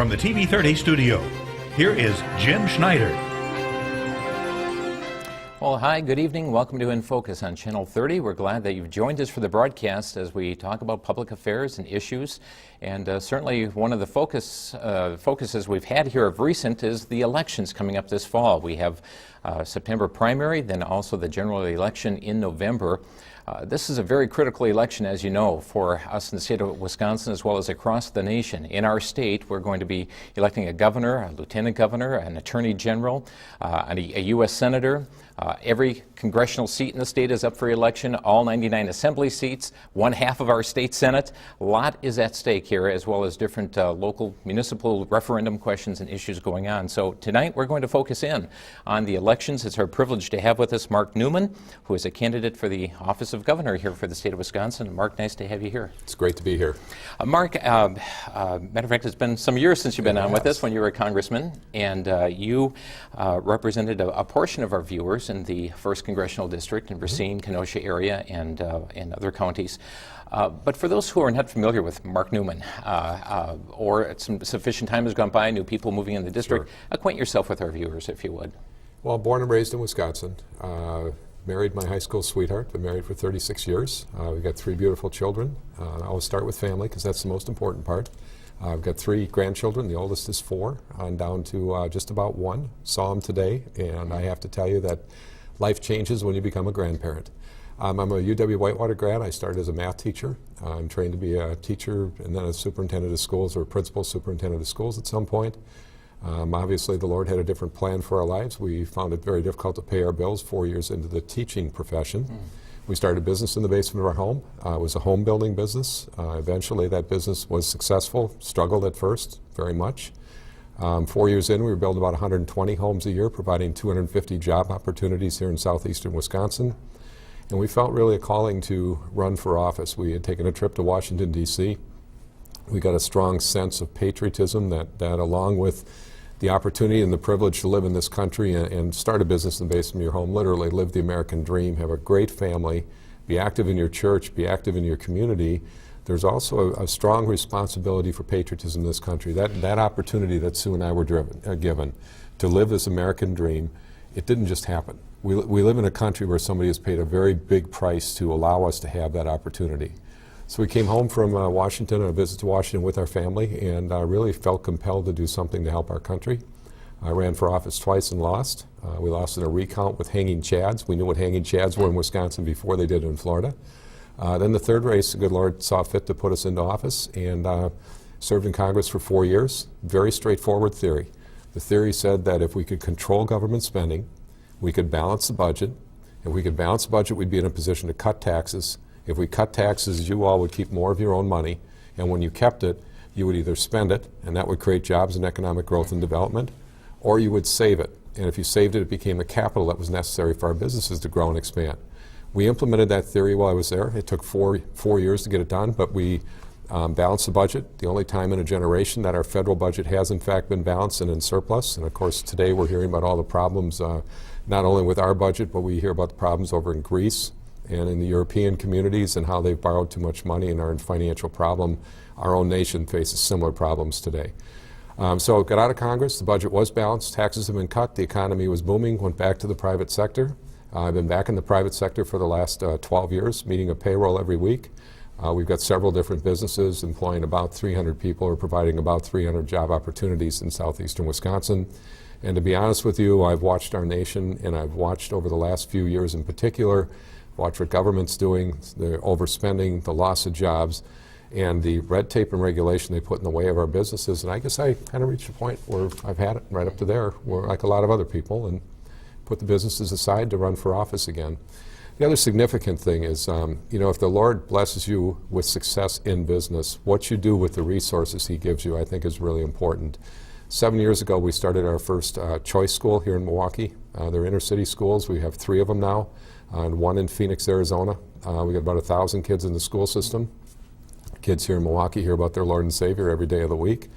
From the TV30 studio, here is Jim Schneider. Well, hi, good evening. Welcome to In Focus on Channel 30. We're glad that you've joined us for the broadcast as we talk about public affairs and issues. And certainly one of the focuses we've had here of recent is the elections coming up this fall. We have September primary, then also the general election in November. This is a very critical election, as you know, for us in the state of Wisconsin as well as across the nation. In our state, we're going to be electing a governor, a lieutenant governor, an attorney general, a U.S. senator. Every congressional seat in the state is up for election, all 99 assembly seats, one half of our state senate. A lot is at stake here, as well as different local municipal referendum questions and issues going on. So tonight we're going to focus in on the elections. It's our privilege to have with us Mark Neumann, who is a candidate for the office of governor here for the state of Wisconsin. Mark, nice to have you here. It's great to be here. Mark, matter of fact, it's been some years since you've been on with us when you were a congressman, and you represented a portion of our viewers in the 1st Congressional District in Racine, Kenosha area, and other counties. But for those who are not familiar with Mark Neumann, or some sufficient time has gone by, new people moving in the district, acquaint yourself with our viewers, if you would. Well, born and raised in Wisconsin. Married my high school sweetheart. Been married for 36 years. We've got 3 beautiful children. I always start with family because that's the most important part. I've got 3 grandchildren. The oldest is 4, on down to just about 1. Saw him today, and I have to tell you that life changes when you become a grandparent. I'm a UW-Whitewater grad. I started as a math teacher. I'm trained to be a teacher and then a superintendent of schools or principal superintendent of schools at some point. Obviously, the Lord had a different plan for our lives. We found it very difficult to pay our bills 4 years into the teaching profession. We started a business in the basement of our home. It was a home building business. Eventually, that business was successful, struggled at first very much. 4 years in, we were building about 120 homes a year, providing 250 job opportunities here in southeastern Wisconsin. And we felt really a calling to run for office. We had taken a trip to Washington, D.C. We got a strong sense of patriotism that along with the opportunity and the privilege to live in this country and start a business in the basement of your home, literally live the American dream, have a great family, be active in your church, be active in your community. There's also a strong responsibility for patriotism in this country. That opportunity that Sue and I were given to live this American dream, it didn't just happen. We live in a country where somebody has paid a very big price to allow us to have that opportunity. So we came home from Washington on a visit to Washington with our family and really felt compelled to do something to help our country. I ran for office twice and lost. We lost in a recount with hanging chads. We knew what hanging chads were in Wisconsin before they did in Florida. Then the third race, the good Lord saw fit to put us into office and served in Congress for 4 years. Very straightforward theory. The theory said that if we could control government spending, we could balance the budget. If we could balance the budget, we'd be in a position to cut taxes. If we cut taxes, you all would keep more of your own money, and when you kept it, you would either spend it, and that would create jobs and economic growth and development, or you would save it. And if you saved it, it became the capital that was necessary for our businesses to grow and expand. We implemented that theory while I was there. It took four years to get it done, but we balanced the budget, the only time in a generation that our federal budget has in fact been balanced and in surplus. And of course, today we're hearing about all the problems, not only with our budget, but we hear about the problems over in Greece and in the European communities and how they've borrowed too much money and are in financial problem. Our own nation faces similar problems today. So got out of Congress, the budget was balanced, taxes have been cut, the economy was booming, went back to the private sector. I've been back in the private sector for the last 12 years, meeting a payroll every week. We've got several different businesses employing about 300 people or providing about 300 job opportunities in southeastern Wisconsin. And to be honest with you, I've watched our nation, and I've watched over the last few years in particular, watch what government's doing, the overspending, the loss of jobs, and the red tape and regulation they put in the way of our businesses. And I guess I kind of reached a point where I've had it right up to there, where like a lot of other people, and put the businesses aside to run for office again. The other significant thing is, if the Lord blesses you with success in business, what you do with the resources He gives you, I think, is really important. 7 years ago, we started our first choice school here in Milwaukee. They're inner city schools. We have 3 of them now, and 1 in Phoenix, Arizona. We got about 1,000 kids in the school system. Kids here in Milwaukee hear about their Lord and Savior every day of the week,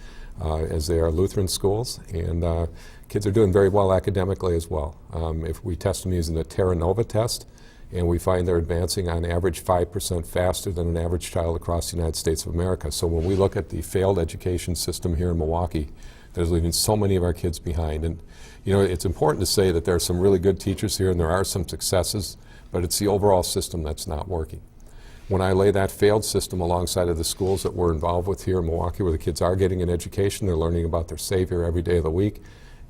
as they are Lutheran schools. And kids are doing very well academically as well. If we test them using the Terra Nova test, and we find they're advancing on average 5% faster than an average child across the United States of America. So when we look at the failed education system here in Milwaukee, that is leaving so many of our kids behind. And you know, it's important to say that there are some really good teachers here and there are some successes, but it's the overall system that's not working. When I lay that failed system alongside of the schools that we're involved with here in Milwaukee, where the kids are getting an education, they're learning about their Savior every day of the week,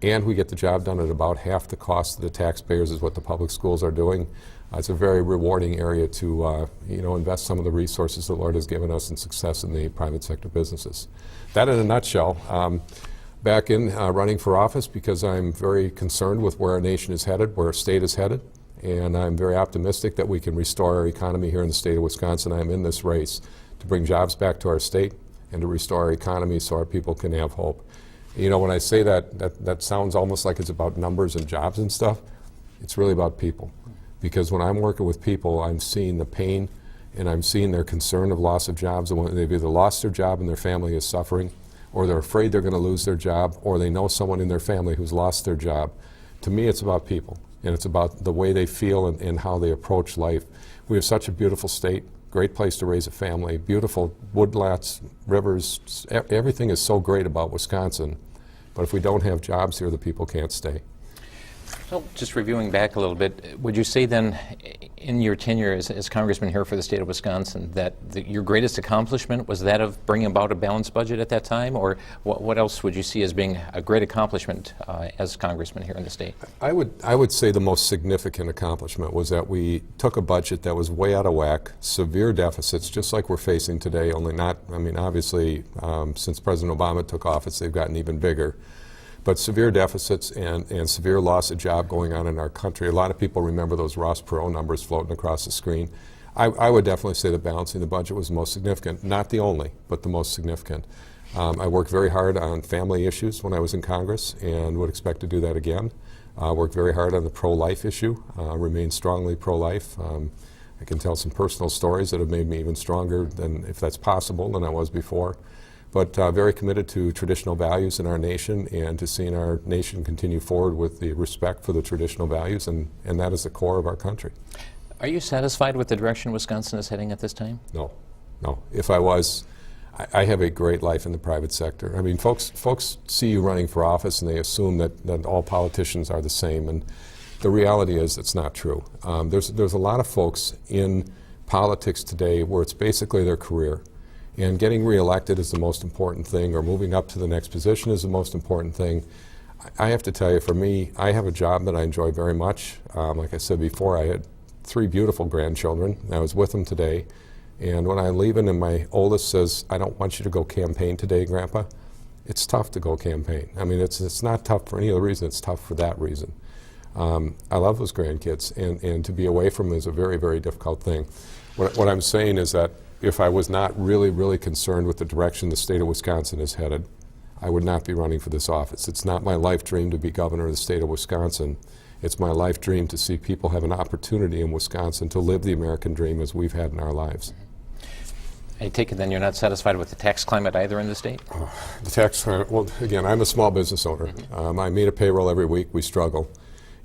and we get the job done at about half the cost of the taxpayers is what the public schools are doing. It's a very rewarding area to you know, invest some of the resources the Lord has given us in success in the private sector businesses. That in a nutshell. Back in running for office because I'm very concerned with where our nation is headed, where our state is headed, and I'm very optimistic that we can restore our economy here in the state of Wisconsin. I'm in this race to bring jobs back to our state and to restore our economy so our people can have hope. You know, when I say that sounds almost like it's about numbers and jobs and stuff. It's really about people. Because when I'm working with people, I'm seeing the pain and I'm seeing their concern of loss of jobs. And they've either lost their job and their family is suffering, or they're afraid they're going to lose their job, or they know someone in their family who's lost their job. To me, it's about people, and it's about the way they feel and how they approach life. We have such a beautiful state, great place to raise a family, beautiful woodlots, rivers, everything is so great about Wisconsin. But if we don't have jobs here, the people can't stay. So just reviewing back a little bit, would you say then in your tenure as Congressman here for the state of Wisconsin that your greatest accomplishment was that of bringing about a balanced budget at that time, or what else would you see as being a great accomplishment as Congressman here in the state? I would say the most significant accomplishment was that we took a budget that was way out of whack, severe deficits, just like we're facing today, only not, I mean, obviously, since President Obama took office, they've gotten even bigger. But severe deficits and severe loss of job going on in our country. A lot of people remember those Ross Perot numbers floating across the screen. I would definitely say that balancing the budget was the most significant. Not the only, but the most significant. I worked very hard on family issues when I was in Congress and would expect to do that again. Worked very hard on the pro-life issue, remain strongly pro-life. I can tell some personal stories that have made me even stronger than, if that's possible, than I was before. But very committed to traditional values in our nation and to seeing our nation continue forward with the respect for the traditional values, and that is the core of our country. Are you satisfied with the direction Wisconsin is heading at this time? No, no. If I was, I have a great life in the private sector. I mean, folks see you running for office and they assume that all politicians are the same, and the reality is it's not true. There's a lot of folks in politics today where it's basically their career. And getting reelected is the most important thing, or moving up to the next position is the most important thing. I have to tell you, for me, I have a job that I enjoy very much. Like I said before, I had 3 beautiful grandchildren. I was with them today. And when I'm leaving and my oldest says, "I don't want you to go campaign today, Grandpa," it's tough to go campaign. I mean, it's not tough for any other reason. It's tough for that reason. I love those grandkids, and to be away from them is a very, very difficult thing. What I'm saying is that if I was not really, really concerned with the direction the state of Wisconsin is headed, I would not be running for this office. It's not my life dream to be governor of the state of Wisconsin. It's my life dream to see people have an opportunity in Wisconsin to live the American dream as we've had in our lives. I take it then you're not satisfied with the tax climate either in the state? The tax climate, well, again, I'm a small business owner. I meet a payroll every week. We struggle.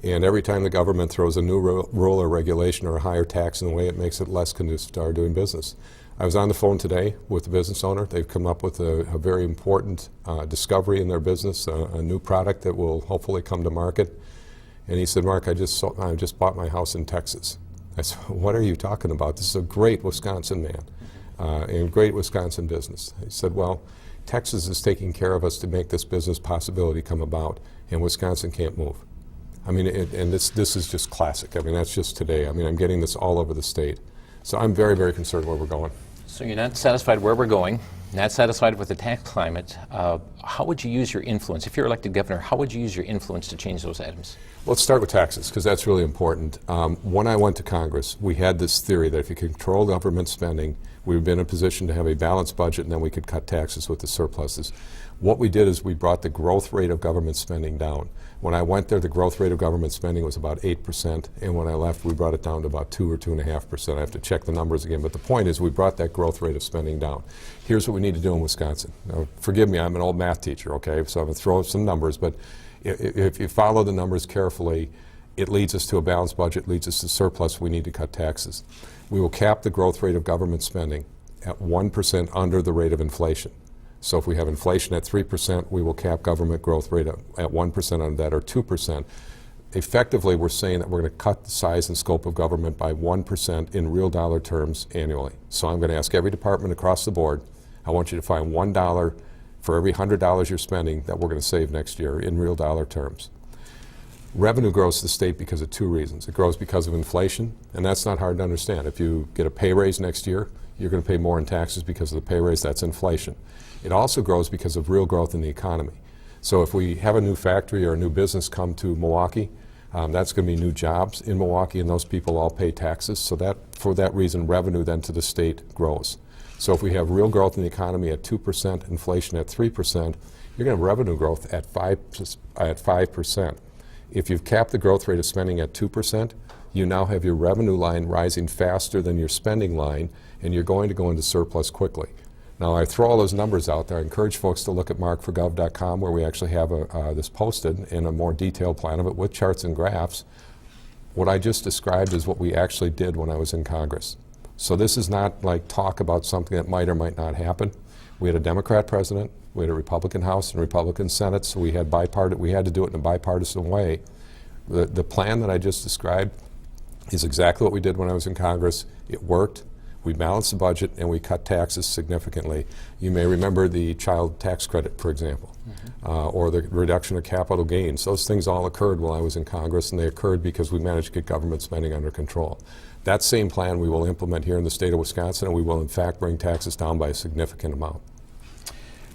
And every time the government throws a new rule or regulation or a higher tax in the way, it makes it less conducive to our doing business. I was on the phone today with the business owner. They've come up with a very important discovery in their business, a new product that will hopefully come to market. And he said, "Mark, I just bought my house in Texas." I said, "What are you talking about? This is a great Wisconsin man and great Wisconsin business." He said, "Well, Texas is taking care of us to make this business possibility come about, and Wisconsin can't move." I mean, and this is just classic. I mean, that's just today. I mean, I'm getting this all over the state. So I'm very, very concerned where we're going. So you're not satisfied where we're going, not satisfied with the tax climate. How would you use your influence? If you're elected governor, how would you use your influence to change those items? Let's start with taxes, because that's really important. When I went to Congress, we had this theory that if you control government spending, we would be in a position to have a balanced budget, and then we could cut taxes with the surpluses. What we did is we brought the growth rate of government spending down. When I went there, the growth rate of government spending was about 8%, and when I left, we brought it down to about 2 or 2.5%. I have to check the numbers again, but the point is we brought that growth rate of spending down. Here's what we need to do in Wisconsin. Now, forgive me, I'm an old math teacher, okay, so I'm going to throw some numbers, but if you follow the numbers carefully, it leads us to a balanced budget, leads us to surplus. We need to cut taxes. We will cap the growth rate of government spending at 1% under the rate of inflation. So if we have inflation at 3%, we will cap government growth rate at 1% under that, or 2%. Effectively, we're saying that we're going to cut the size and scope of government by 1% in real dollar terms annually. So I'm going to ask every department across the board, I want you to find $1 for every $100 you're spending that we're going to save next year in real dollar terms. Revenue grows to the state because of two reasons. It grows because of inflation, and that's not hard to understand. If you get a pay raise next year, you're going to pay more in taxes because of the pay raise. That's inflation. It also grows because of real growth in the economy. So if we have a new factory or a new business come to Milwaukee, that's going to be new jobs in Milwaukee, and those people all pay taxes. So that, for that reason, revenue then to the state grows. So if we have real growth in the economy at 2%, inflation at 3%, you're going to have revenue growth at 5%. If you've capped the growth rate of spending at 2%, you now have your revenue line rising faster than your spending line, and you're going to go into surplus quickly. Now, I throw all those numbers out there. I encourage folks to look at markforgov.com, where we actually have this posted in a more detailed plan of it with charts and graphs. What I just described is what we actually did when I was in Congress. So this is not like talk about something that might or might not happen. We had a Democrat president, we had a Republican House and Republican Senate, so we had to do it in a bipartisan way. The plan that I just described is exactly what we did when I was in Congress. It worked. We balanced the budget and we cut taxes significantly. You may remember the child tax credit, for example, or the reduction of capital gains. Those things all occurred while I was in Congress, and they occurred because we managed to get government spending under control. That same plan we will implement here in the state of Wisconsin, and we will in fact bring taxes down by a significant amount.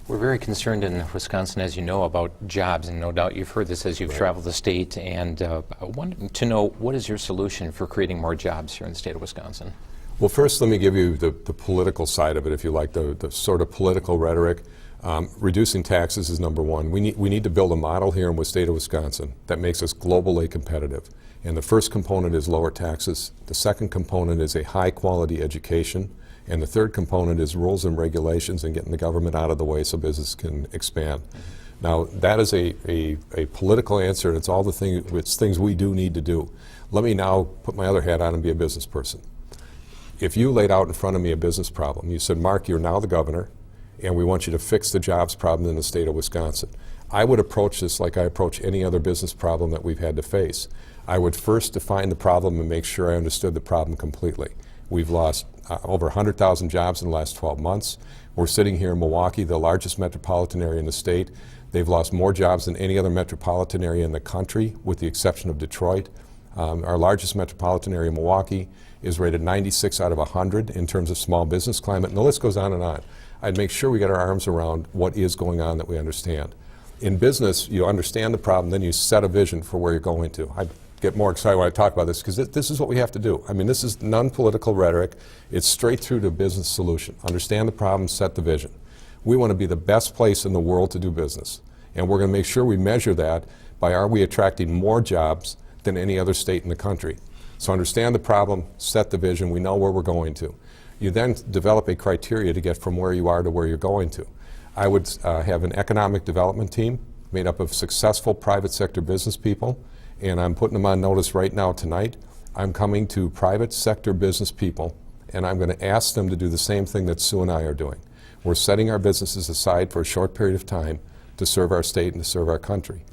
We're very concerned in Wisconsin, as you know, about jobs, and no doubt you've heard this as you've traveled the state. And I wanted to know, what is your solution for creating more jobs here in the state of Wisconsin? Well, first let me give you the political side of it, if you like, the sort of political rhetoric. Reducing taxes is number one. We need to build a model here in the state of Wisconsin that makes us globally competitive. And the first component is lower taxes. The second component is a high-quality education. And the third component is rules and regulations and getting the government out of the way so business can expand. Now, that is a political answer, and it's all it's things we do need to do. Let me now put my other hat on and be a business person. If you laid out in front of me a business problem, you said, Mark, you're now the governor, and we want you to fix the jobs problem in the state of Wisconsin, I would approach this like I approach any other business problem that we've had to face. I would first define the problem and make sure I understood the problem completely. We've lost over 100,000 jobs in the last 12 months. We're sitting here in Milwaukee, the largest metropolitan area in the state. They've lost more jobs than any other metropolitan area in the country, with the exception of Detroit. Our largest metropolitan area, Milwaukee, is rated 96 out of 100 in terms of small business climate, and the list goes on and on. I'd make sure we get our arms around what is going on that we understand. In business, you understand the problem, then you set a vision for where you're going to. I get more excited when I talk about this because this is what we have to do. I mean, this is non-political rhetoric. It's straight through to business solution. Understand the problem, set the vision. We want to be the best place in the world to do business, and we're going to make sure we measure that by, are we attracting more jobs than any other state in the country? So understand the problem, set the vision, we know where we're going to. You then develop a criteria to get from where you are to where you're going to. I would have an economic development team made up of successful private sector business people, and I'm putting them on notice right now tonight. I'm coming to private sector business people, and I'm going to ask them to do the same thing that Sue and I are doing. We're setting our businesses aside for a short period of time to serve our state and to serve our country.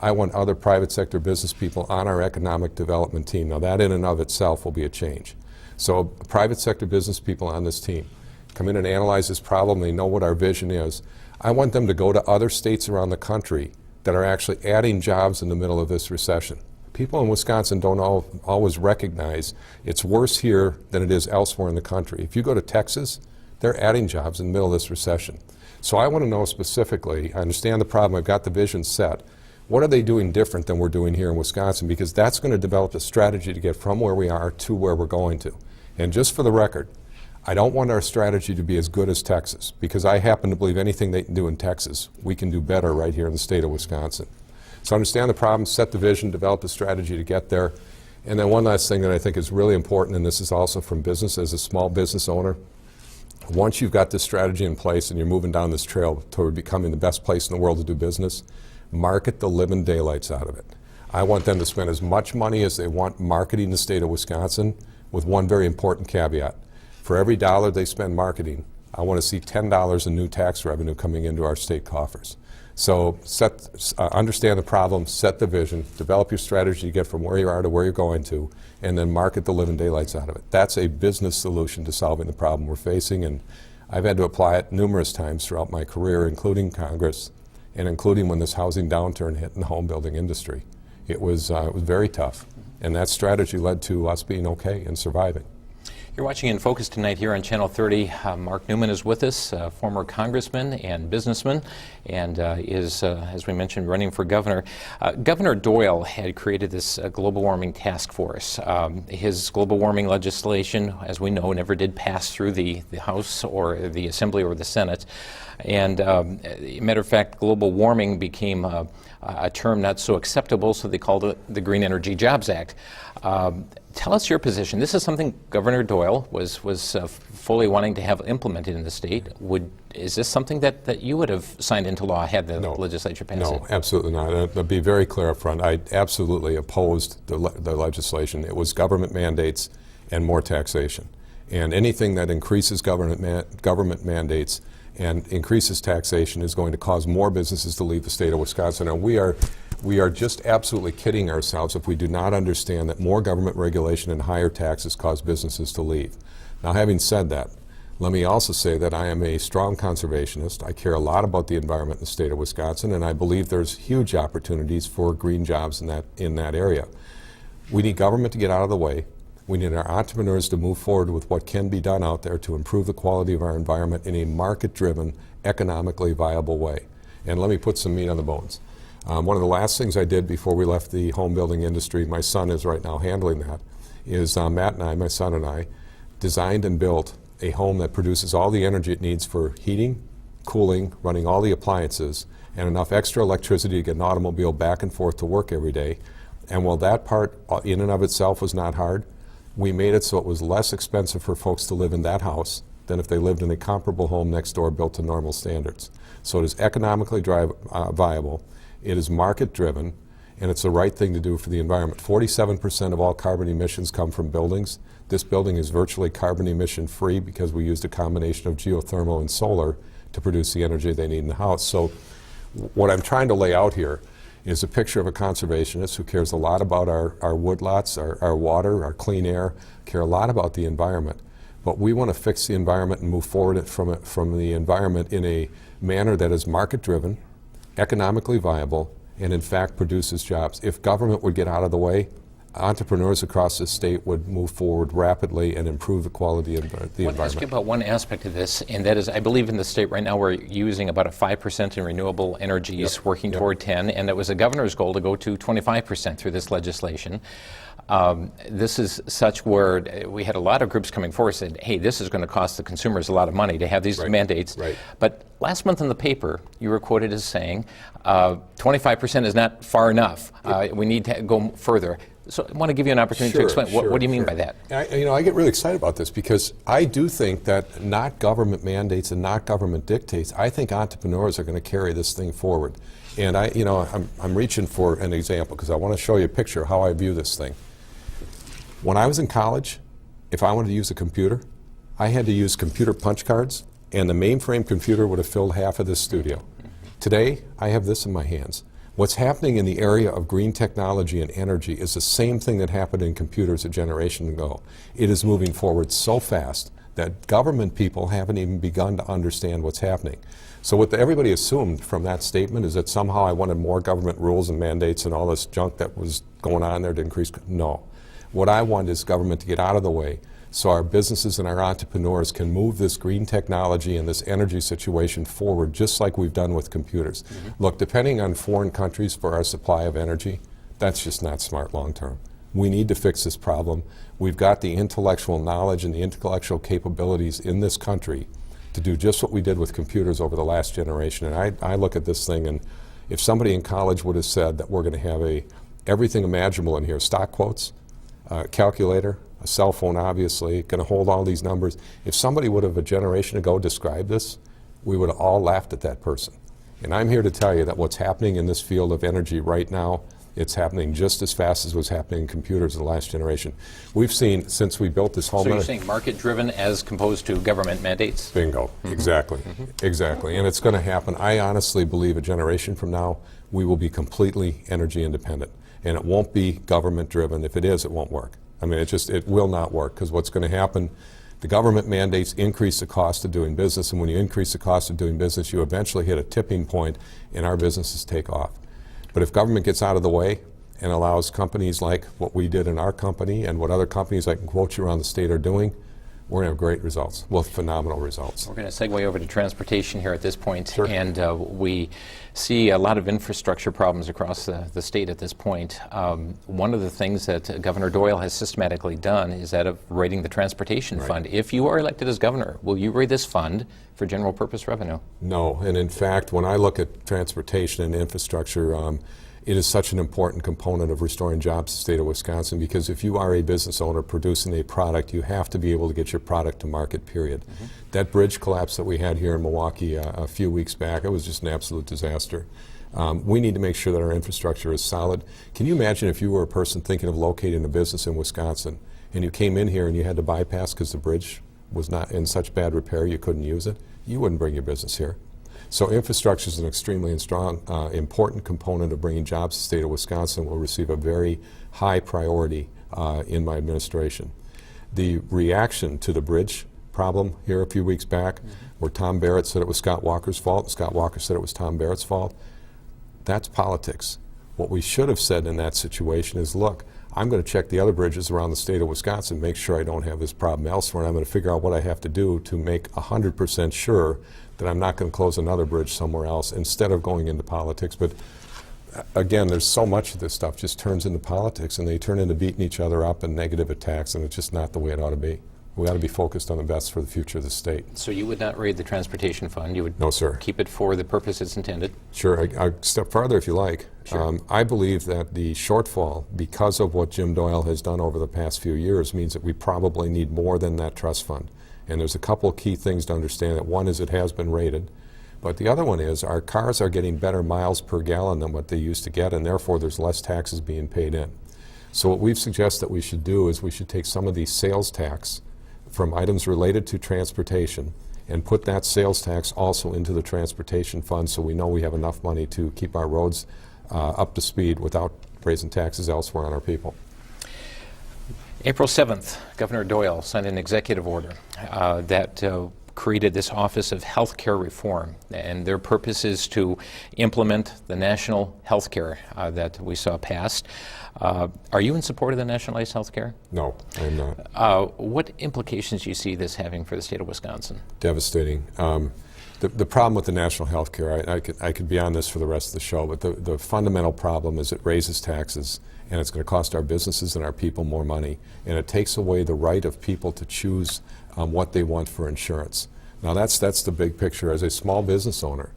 I want other private sector business people on our economic development team. Now, that in and of itself will be a change. So private sector business people on this team come in and analyze this problem. They know what our vision is. I want them to go to other states around the country that are actually adding jobs in the middle of this recession. People in Wisconsin don't always recognize it's worse here than it is elsewhere in the country. If you go to Texas, they're adding jobs in the middle of this recession. So I want to know specifically, I understand the problem, I've got the vision set. What are they doing different than we're doing here in Wisconsin? Because that's going to develop a strategy to get from where we are to where we're going to. And just for the record, I don't want our strategy to be as good as Texas, because I happen to believe anything they can do in Texas, we can do better right here in the state of Wisconsin. So understand the problem, set the vision, develop a strategy to get there. And then one last thing that I think is really important, and this is also from business as a small business owner, once you've got this strategy in place and you're moving down this trail toward becoming the best place in the world to do business, market the living daylights out of it. I want them to spend as much money as they want marketing the state of Wisconsin, with one very important caveat. For every dollar they spend marketing, I want to see $10 in new tax revenue coming into our state coffers. So understand the problem, set the vision, develop your strategy to get from where you are to where you're going to, and then market the living daylights out of it. That's a business solution to solving the problem we're facing, and I've had to apply it numerous times throughout my career, including Congress, and including when this housing downturn hit in the home building industry. It was very tough, and that strategy led to us being okay and surviving. You're watching In Focus tonight here on Channel 30. Mark Neumann is with us, former congressman and businessman, and is, as we mentioned, running for governor. Governor Doyle had created this global warming task force. His global warming legislation, as we know, never did pass through the House or the Assembly or the Senate. And matter of fact, global warming became a term not so acceptable, so they called it the Green Energy Jobs Act. Tell us your position. This is something Governor Doyle was fully wanting to have implemented in the state. Is this something that you would have signed into law had the legislature passed it? No, absolutely not. I'll be very clear up front. I absolutely opposed the legislation. It was government mandates and more taxation. And anything that increases government mandates and increases taxation is going to cause more businesses to leave the state of Wisconsin. And we are just absolutely kidding ourselves if we do not understand that more government regulation and higher taxes cause businesses to leave. Now, having said that, let me also say that I am a strong conservationist. I care a lot about the environment in the state of Wisconsin, and I believe there's huge opportunities for green jobs in that area. We need government to get out of the way. We need our entrepreneurs to move forward with what can be done out there to improve the quality of our environment in a market-driven, economically viable way. And let me put some meat on the bones. One of the last things I did before we left the home building industry, my son is right now handling that, is Matt and I, my son and I, designed and built a home that produces all the energy it needs for heating, cooling, running all the appliances, and enough extra electricity to get an automobile back and forth to work every day. And while that part in and of itself was not hard, we made it so it was less expensive for folks to live in that house than if they lived in a comparable home next door built to normal standards. So it is economically viable, it is market driven, and it's the right thing to do for the environment. 47% of all carbon emissions come from buildings. This building is virtually carbon emission free because we used a combination of geothermal and solar to produce the energy they need in the house. So what I'm trying to lay out here is a picture of a conservationist who cares a lot about our woodlots, our water, our clean air, care a lot about the environment. But we want to fix the environment and move forward from the environment in a manner that is market-driven, economically viable, and in fact produces jobs. If government would get out of the way, entrepreneurs across the state would move forward rapidly and improve the quality of the environment. I want to ask you about one aspect of this, and that is, I believe in the state right now we're using about a 5% in renewable energies, working toward 10, and it was the governor's goal to go to 25% through this legislation. This is such where we had a lot of groups coming forward and said, hey, this is going to cost the consumers a lot of money to have these mandates. Right. But last month in the paper, you were quoted as saying 25% is not far enough. We need to go further. So I want to give you an opportunity to explain. What do you mean by that? I get really excited about this because I do think that not government mandates and not government dictates, I think entrepreneurs are going to carry this thing forward. And I'm reaching for an example because I want to show you a picture of how I view this thing. When I was in college, if I wanted to use a computer, I had to use computer punch cards, and the mainframe computer would have filled half of this studio. Today, I have this in my hands. What's happening in the area of green technology and energy is the same thing that happened in computers a generation ago. It is moving forward so fast that government people haven't even begun to understand what's happening. So what everybody assumed from that statement is that somehow I wanted more government rules and mandates and all this junk that was going on there to increase. No. What I want is government to get out of the way so our businesses and our entrepreneurs can move this green technology and this energy situation forward just like we've done with computers. Look, depending on foreign countries for our supply of energy, that's just not smart long term. We need to fix this problem. We've got the intellectual knowledge and the intellectual capabilities in this country to do just what we did with computers over the last generation. And I look at this thing, and if somebody in college would have said that we're going to have everything imaginable in here, stock quotes, calculator, a cell phone obviously, going to hold all these numbers. If somebody would have a generation ago described this, we would have all laughed at that person. And I'm here to tell you that what's happening in this field of energy right now It's happening just as fast as what's happening in computers in the last generation. We've seen, since we built this home... So you're saying market-driven as opposed to government mandates? Bingo. Exactly. Exactly. And it's going to happen. I honestly believe a generation from now, we will be completely energy independent. And it won't be government-driven. If it is, it won't work. I mean, it will not work, because what's going to happen, the government mandates increase the cost of doing business, and when you increase the cost of doing business, you eventually hit a tipping point, and our businesses take off. But if government gets out of the way and allows companies like what we did in our company and what other companies I can quote you around the state are doing, we're going to have great results, well, phenomenal results. We're going to segue over to transportation here at this point. Sure. And we see a lot of infrastructure problems across the state at this point. One of the things that Governor Doyle has systematically done is that of raiding the transportation fund. If you are elected as governor, will you raid this fund for general purpose revenue? No, and in fact, when I look at transportation and infrastructure, it is such an important component of restoring jobs to the state of Wisconsin, because if you are a business owner producing a product, you have to be able to get your product to market, period. That bridge collapse that we had here in Milwaukee a few weeks back, it was just an absolute disaster. We need to make sure that our infrastructure is solid. Can you imagine if you were a person thinking of locating a business in Wisconsin and you came in here and you had to bypass because the bridge was not in such bad repair you couldn't use it? You wouldn't bring your business here. So infrastructure is an extremely strong, important component of bringing jobs to the state of Wisconsin. Will receive a very high priority in my administration. The reaction to the bridge problem here a few weeks back, where Tom Barrett said it was Scott Walker's fault, and Scott Walker said it was Tom Barrett's fault, that's politics. What we should have said in that situation is, look, I'm going to check the other bridges around the state of Wisconsin, make sure I don't have this problem elsewhere, and I'm going to figure out what I have to do to make 100% sure that I'm not going to close another bridge somewhere else, instead of going into politics. But again, there's so much of this stuff just turns into politics, and they turn into beating each other up and negative attacks, and it's just not the way it ought to be. We ought to be focused on the best for the future of the state. So you would not raid the transportation fund? You would No, sir. keep it for the purpose it's intended? Sure. I'll step farther if you like. Sure. I believe that the shortfall, because of what Jim Doyle has done over the past few years, means that we probably need more than that trust fund. And there's a couple of key things to understand. That one is it has been rated, but the other one is our cars are getting better miles per gallon than what they used to get, and therefore there's less taxes being paid in. So what we've suggested that we should do is we should take some of the sales tax from items related to transportation and put that sales tax also into the transportation fund, so we know we have enough money to keep our roads up to speed without raising taxes elsewhere on our people. April 7th, Governor Doyle signed an executive order that created this Office of Healthcare Reform, and their purpose is to implement the national health care that we saw passed. Are you in support of the nationalized health care? No, I'm not. What implications do you see this having for the state of Wisconsin? Devastating. The problem with the national health care, I could be on this for the rest of the show, but the fundamental problem is it raises taxes, and it's going to cost our businesses and our people more money, and it takes away the right of people to choose what they want for insurance. Now that's the big picture. As a small business owner,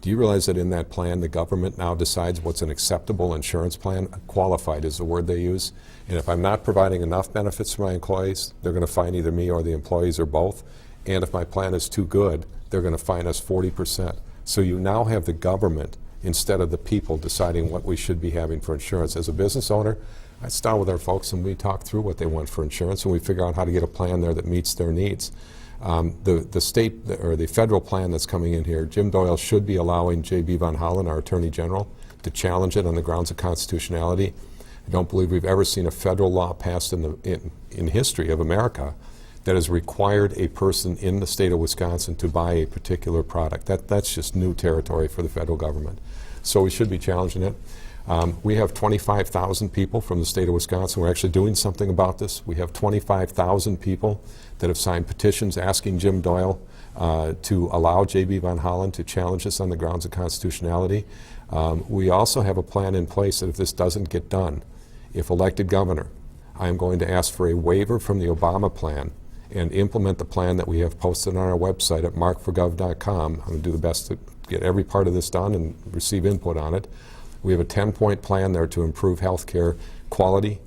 do you realize that in that plan the government now decides what's an acceptable insurance plan? Qualified is the word they use. And if I'm not providing enough benefits for my employees, they're going to fine either me or the employees or both. And if my plan is too good, they're going to fine us 40%. So you now have the government instead of the people deciding what we should be having for insurance. As a business owner, I sit down with our folks and we talk through what they want for insurance, and we figure out how to get a plan there that meets their needs. The state or the federal plan that's coming in here, Jim Doyle should be allowing J.B. Van Hollen, our Attorney General, to challenge it on the grounds of constitutionality. I don't believe we've ever seen a federal law passed in history of America that has required a person in the state of Wisconsin to buy a particular product. That's just new territory for the federal government. So we should be challenging it. We have 25,000 people from the state of Wisconsin. We're actually doing something about this. We have 25,000 people that have signed petitions asking Jim Doyle to allow J.B. Van Hollen to challenge this on the grounds of constitutionality. We also have a plan in place that if this doesn't get done, if elected governor, I am going to ask for a waiver from the Obama plan and implement the plan that we have posted on our website at markforgov.com. I'm going to do the best to get every part of this done and receive input on it. We have a 10-point plan there to improve health care quality,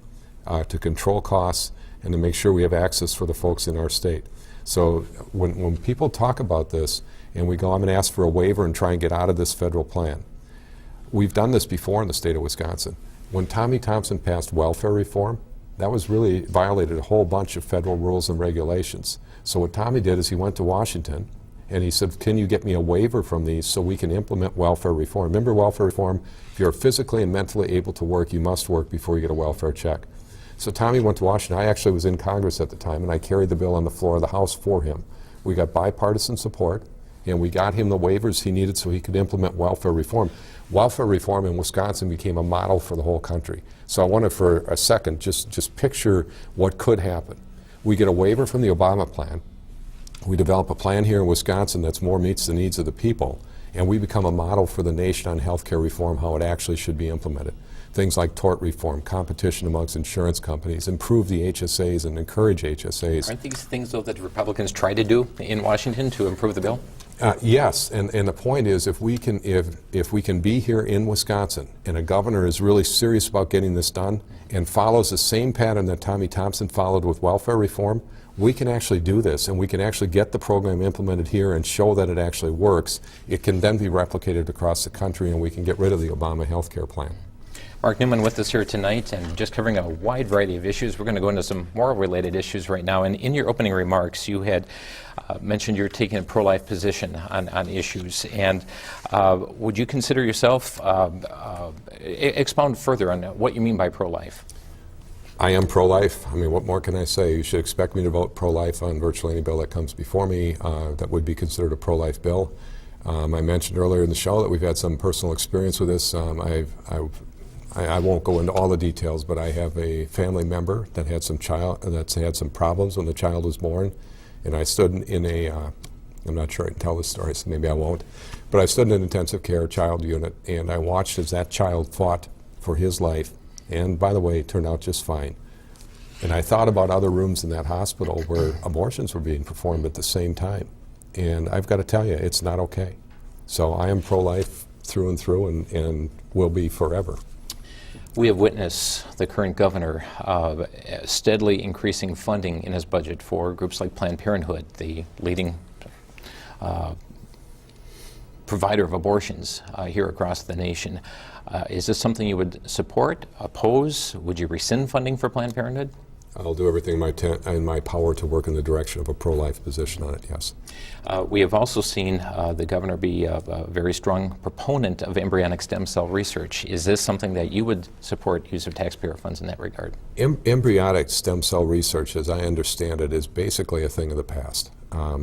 to control costs, and to make sure we have access for the folks in our state. So when people talk about this and we go, I'm going to ask for a waiver and try and get out of this federal plan. We've done this before in the state of Wisconsin. When Tommy Thompson passed welfare reform, that was really violated a whole bunch of federal rules and regulations. So what Tommy did is he went to Washington and he said, can you get me a waiver from these so we can implement welfare reform? Remember welfare reform? If you're physically and mentally able to work, you must work before you get a welfare check. So Tommy went to Washington. I actually was in Congress at the time, and I carried the bill on the floor of the House for him. We got bipartisan support, and we got him the waivers he needed so he could implement welfare reform. Welfare reform in Wisconsin became a model for the whole country. So I wanted for a second just picture what could happen. We get a waiver from the Obama plan. We develop a plan here in Wisconsin that's more meets the needs of the people, and we become a model for the nation on health care reform, how it actually should be implemented. Things like tort reform, competition amongst insurance companies, improve the HSAs and encourage HSAs. Aren't these things, though, that the Republicans try to do in Washington to improve the bill? Yes, and the point is, if we can be here in Wisconsin and a governor is really serious about getting this done and follows the same pattern that Tommy Thompson followed with welfare reform, we can actually do this, and we can actually get the program implemented here and show that it actually works. It can then be replicated across the country, and we can get rid of the Obama health care plan. Mark Neumann with us here tonight, and just covering a wide variety of issues. We're going to go into some moral-related issues right now. And in your opening remarks, you had mentioned you're taking a pro-life position on issues. And would you consider yourself, expound further on what you mean by pro-life? I am pro-life. I mean, what more can I say? You should expect me to vote pro-life on virtually any bill that comes before me that would be considered a pro-life bill. I mentioned earlier in the show that we've had some personal experience with this. I won't go into all the details, but I have a family member that had some problems when the child was born, and I stood in a I'm not sure I can tell this story, so maybe I won't, but I stood in an intensive care child unit, and I watched as that child fought for his life, and by the way, it turned out just fine. And I thought about other rooms in that hospital where abortions were being performed at the same time, and I've got to tell you, it's not okay. So I am pro-life through and through, and will be forever. We have witnessed the current governor steadily increasing funding in his budget for groups like Planned Parenthood, the leading provider of abortions here across the nation. Is this something you would support, oppose? Would you rescind funding for Planned Parenthood? I'll do everything in my power to work in the direction of a pro-life position on it, yes. We have also seen the governor be a very strong proponent of embryonic stem cell research. Is this something that you would support use of taxpayer funds in that regard? Embryonic stem cell research, as I understand it, is basically a thing of the past.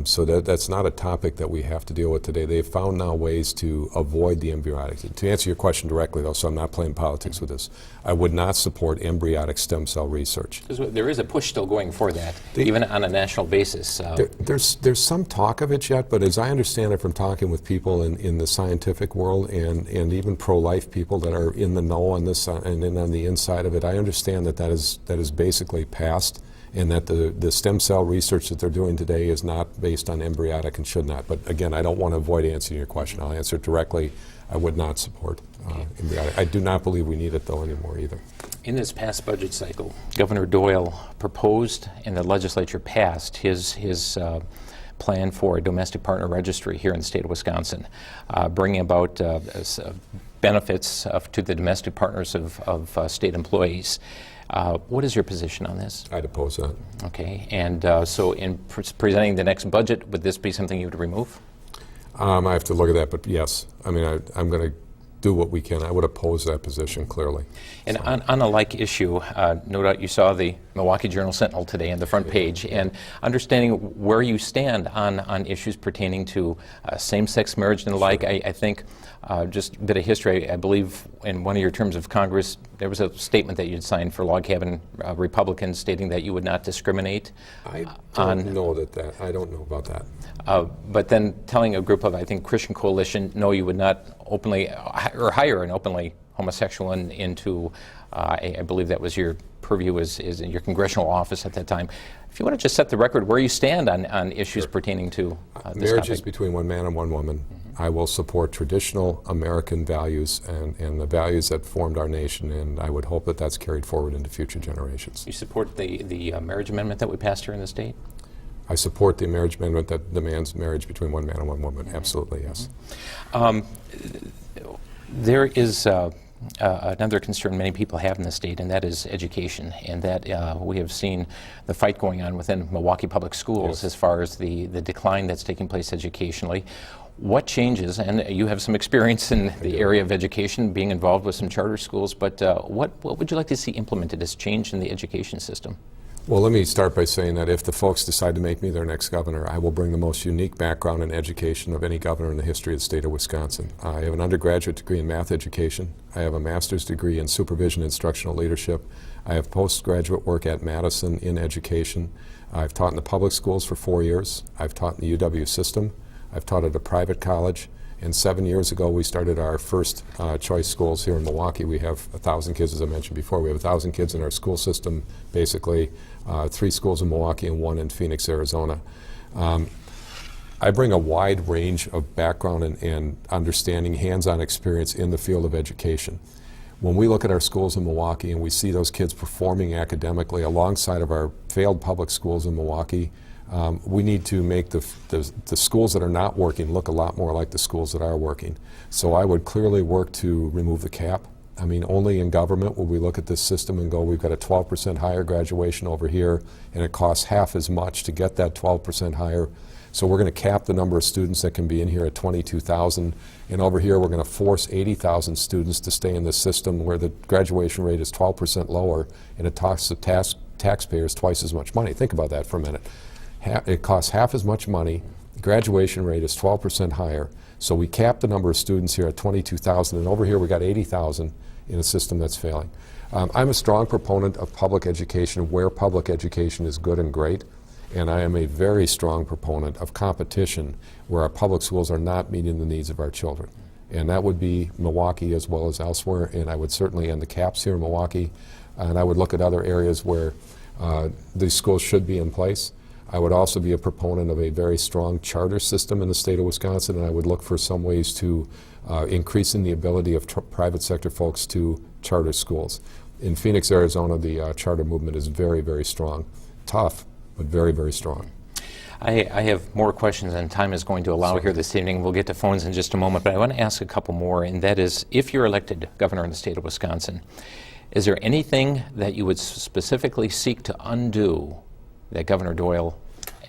So that's not a topic that we have to deal with today. They've found now ways to avoid the embryonic. To answer your question directly, though, so I'm not playing politics with this, I would not support embryonic stem cell research. There is a push still going for that, even on a national basis. There's some talk of it yet, but as I understand it from talking with people in the scientific world and even pro-life people that are in the know on this and on the inside of it, I understand that is basically past, and that the stem cell research that they're doing today is not based on embryonic and should not. But again, I don't want to avoid answering your question. I'll answer it directly. I would not support embryonic. I do not believe we need it, though, anymore either. In this past budget cycle, Governor Doyle proposed and the legislature passed his plan for a domestic partner registry here in the state of Wisconsin, bringing about benefits to the domestic partners of state employees. What is your position on this? I'd oppose that. Okay, and so in presenting the next budget, would this be something you would remove? I have to look at that, but yes. I mean, I'm going to do what we can. I would oppose that position, clearly. And on a like issue, no doubt you saw the Milwaukee Journal-Sentinel today on the front page, and understanding where you stand on issues pertaining to same-sex marriage and the like, I think just a bit of history, I believe in one of your terms of Congress, there was a statement that you'd signed for log cabin Republicans stating that you would not discriminate. I don't know about that. But then telling a group of, I think, Christian Coalition, no, you would not openly or hire an openly homosexual into, I believe that was your purview is in your congressional office at that time. If you want to just set the record where you stand on issues pertaining to this marriage topic. is between one man and one woman. I will support traditional American values and the values that formed our nation, and I would hope that that's carried forward into future generations. You support the marriage amendment that we passed here in the state? I support the marriage amendment that demands marriage between one man and one woman. Absolutely, yes. There is another concern many people have in the state, and that is education, and that we have seen the fight going on within Milwaukee Public Schools as far as the decline that's taking place educationally. What changes, and you have some experience in the area of education, being involved with some charter schools, but what would you like to see implemented as change in the education system? Well, let me start by saying that if the folks decide to make me their next governor, I will bring the most unique background in education of any governor in the history of the state of Wisconsin. I have an undergraduate degree in math education. I have a master's degree in supervision instructional leadership. I have postgraduate work at Madison in education. I've taught in the public schools for 4 years. I've taught in the UW system. I've taught at a private college. And 7 years ago, we started our first choice schools here in Milwaukee. We have 1,000 kids, as I mentioned before. We have 1,000 kids in our school system, basically 3 schools in Milwaukee and 1 in Phoenix, Arizona. I bring a wide range of background and understanding, hands-on experience in the field of education. When we look at our schools in Milwaukee and we see those kids performing academically alongside of our failed public schools in Milwaukee, we need to make the schools that are not working look a lot more like the schools that are working. So I would clearly work to remove the cap. I mean, only in government will we look at this system and go, we've got a 12% higher graduation over here, and it costs half as much to get that 12% higher. So we're going to cap the number of students that can be in here at 22,000, and over here we're going to force 80,000 students to stay in this system where the graduation rate is 12% lower, and it costs the taxpayers twice as much money. Think about that for a minute. It costs half as much money, the graduation rate is 12% higher, so we cap the number of students here at 22,000, and over here we got 80,000 in a system that's failing. I'm a strong proponent of public education where public education is good and great, and I am a very strong proponent of competition where our public schools are not meeting the needs of our children. And that would be Milwaukee as well as elsewhere, and I would certainly end the caps here in Milwaukee, and I would look at other areas where these schools should be in place. I would also be a proponent of a very strong charter system in the state of Wisconsin, and I would look for some ways to increasing the ability of private sector folks to charter schools. In Phoenix, Arizona, the charter movement is very, very strong. Tough, but very, very strong. I have more questions than time is going to allow here this evening. We'll get to phones in just a moment, but I want to ask a couple more, and that is, if you're elected governor in the state of Wisconsin, is there anything that you would specifically seek to undo that Governor Doyle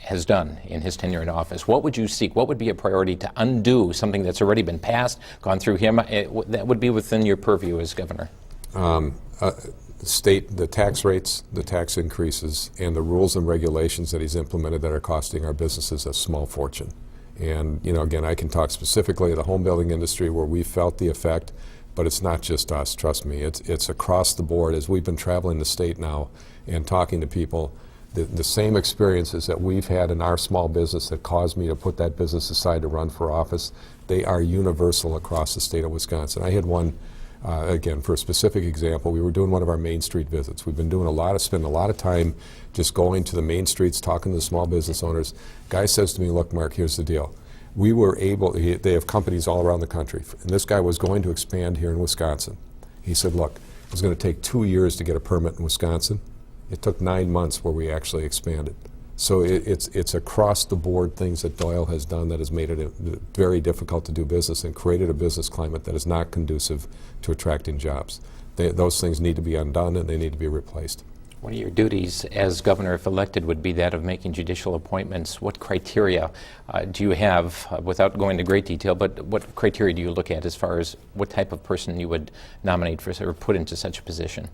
has done in his tenure in office? What would you seek? What would be a priority to undo something that's already been passed, gone through him? That would be within your purview as governor. The tax rates, the tax increases, and the rules and regulations that he's implemented that are costing our businesses a small fortune. And, you know, again, I can talk specifically of the home building industry where we felt the effect, but it's not just us, trust me. It's across the board. As we've been traveling the state now and talking to people, the same experiences that we've had in our small business that caused me to put that business aside to run for office, they are universal across the state of Wisconsin. I had one, again, for a specific example, we were doing one of our Main Street visits. We've been spending a lot of time just going to the main streets, talking to the small business owners. Guy says to me, look, Mark, here's the deal. We were able, they have companies all around the country, and this guy was going to expand here in Wisconsin. He said, look, it was going to take 2 years to get a permit in Wisconsin. It took 9 months where we actually expanded. So it's across the board things that Doyle has done that has made it very difficult to do business and created a business climate that is not conducive to attracting jobs. Those things need to be undone and they need to be replaced. One of your duties as governor, if elected, would be that of making judicial appointments. What criteria do you have, without going into great detail, but what criteria do you look at as far as what type of person you would nominate for or put into such a position?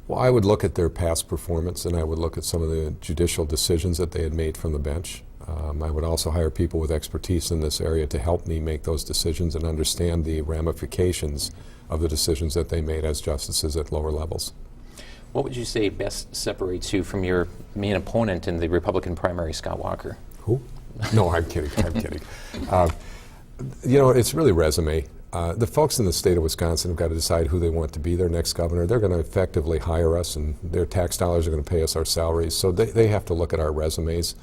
Well, I would look at their past performance, and I would look at some of the judicial decisions that they had made from the bench. I would also hire people with expertise in this area to help me make those decisions and understand the ramifications of the decisions that they made as justices at lower levels. What would you say best separates you from your main opponent in the Republican primary, Scott Walker? Who? No, I'm kidding. I'm kidding. You know, it's really resume. The folks in the state of Wisconsin have got to decide who they want to be their next governor. They're going to effectively hire us, and their tax dollars are going to pay us our salaries. So they have to look at our resumes.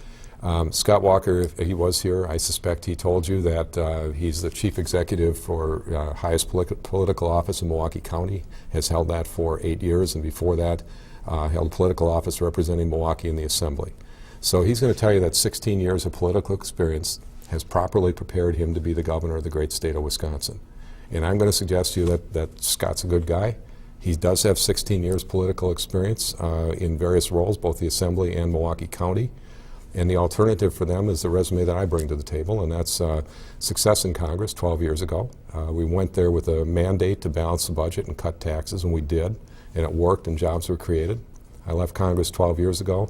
Scott Walker, if he was here, I suspect he told you that he's the chief executive for highest political office in Milwaukee County, has held that for 8 years, and before that held political office representing Milwaukee in the Assembly. So he's going to tell you that 16 years of political experience has properly prepared him to be the governor of the great state of Wisconsin. And I'm going to suggest to you that Scott's a good guy. He does have 16 years political experience in various roles, both the Assembly and Milwaukee County. And the alternative for them is the resume that I bring to the table, and that's success in Congress 12 years ago. We went there with a mandate to balance the budget and cut taxes, and we did, and it worked and jobs were created. I left Congress 12 years ago,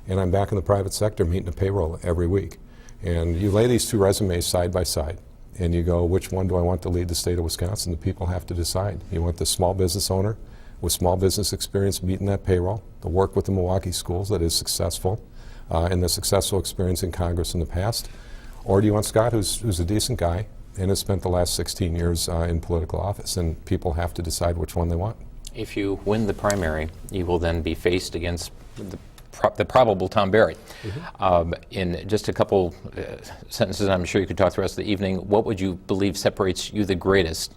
and I'm back in the private sector meeting the payroll every week. And you lay these two resumes side by side, and you go, which one do I want to lead the state of Wisconsin? The people have to decide. You want the small business owner with small business experience meeting that payroll, the work with the Milwaukee schools that is successful, and the successful experience in Congress in the past? Or do you want Scott, who's a decent guy and has spent the last 16 years in political office? And people have to decide which one they want. If you win the primary, you will then be faced against the probable Tom Barrett. In just a couple sentences, I'm sure you could talk the rest of the evening, what would you believe separates you the greatest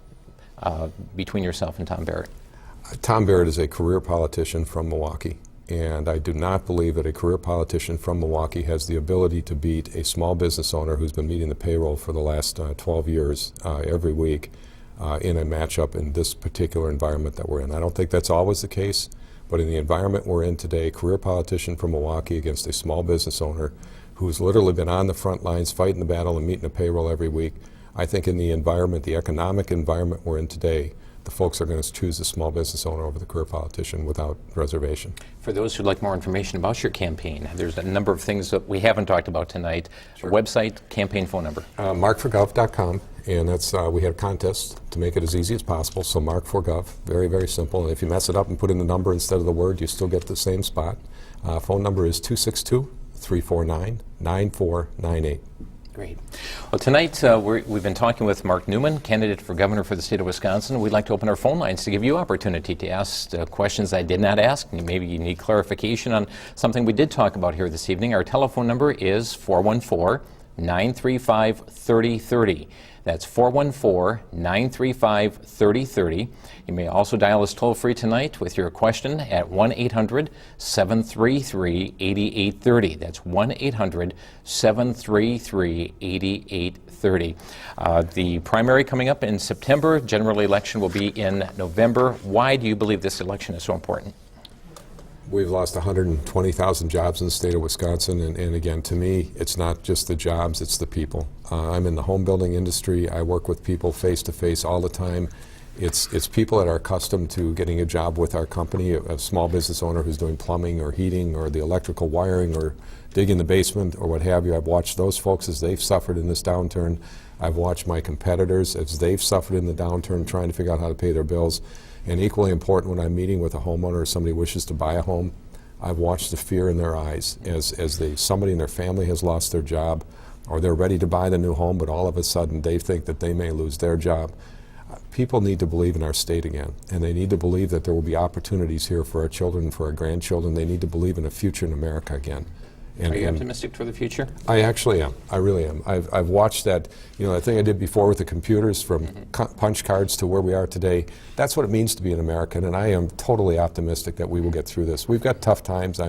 between yourself and Tom Barrett? Tom Barrett is a career politician from Milwaukee. And I do not believe that a career politician from Milwaukee has the ability to beat a small business owner who's been meeting the payroll for the last 12 years every week in a matchup in this particular environment that we're in. I don't think that's always the case, but in the environment we're in today, a career politician from Milwaukee against a small business owner who's literally been on the front lines fighting the battle and meeting the payroll every week, I think in the environment, the economic environment we're in today, the folks are going to choose the small business owner over the career politician without reservation. For those who'd like more information about your campaign, there's a number of things that we haven't talked about tonight. Sure. Website, campaign phone number. Mark4Gov.com, and that's we had a contest to make it as easy as possible, so Mark4Gov, very, very simple. And if you mess it up and put in the number instead of the word, you still get the same spot. Phone number is 262-349-9498. Great. Well, tonight we've been talking with Mark Neumann, candidate for governor for the state of Wisconsin. We'd like to open our phone lines to give you opportunity to ask questions I did not ask. Maybe you need clarification on something we did talk about here this evening. Our telephone number is 414-935-3030. That's 414-935-3030. You may also dial us toll-free tonight with your question at 1-800-733-8830. That's 1-800-733-8830. The primary coming up in September. General election will be in November. Why do you believe this election is so important? We've lost 120,000 jobs in the state of Wisconsin, and again, to me, it's not just the jobs, it's the people. I'm in the home building industry. I work with people face to face all the time. It's people that are accustomed to getting a job with our company, a small business owner who's doing plumbing or heating or the electrical wiring or digging the basement or what have you. I've watched those folks as they've suffered in this downturn. I've watched my competitors as they've suffered in the downturn trying to figure out how to pay their bills. And equally important, when I'm meeting with a homeowner or somebody who wishes to buy a home, I've watched the fear in their eyes as somebody in their family has lost their job, or they're ready to buy the new home, but all of a sudden they think that they may lose their job. People need to believe in our state again, and they need to believe that there will be opportunities here for our children and for our grandchildren. They need to believe in a future in America again. Are you optimistic for the future? I actually am. I really am. I've watched that, that thing I did before with the computers from punch cards to where we are today. That's what it means to be an American, and I am totally optimistic that we will get through this. We've got tough times.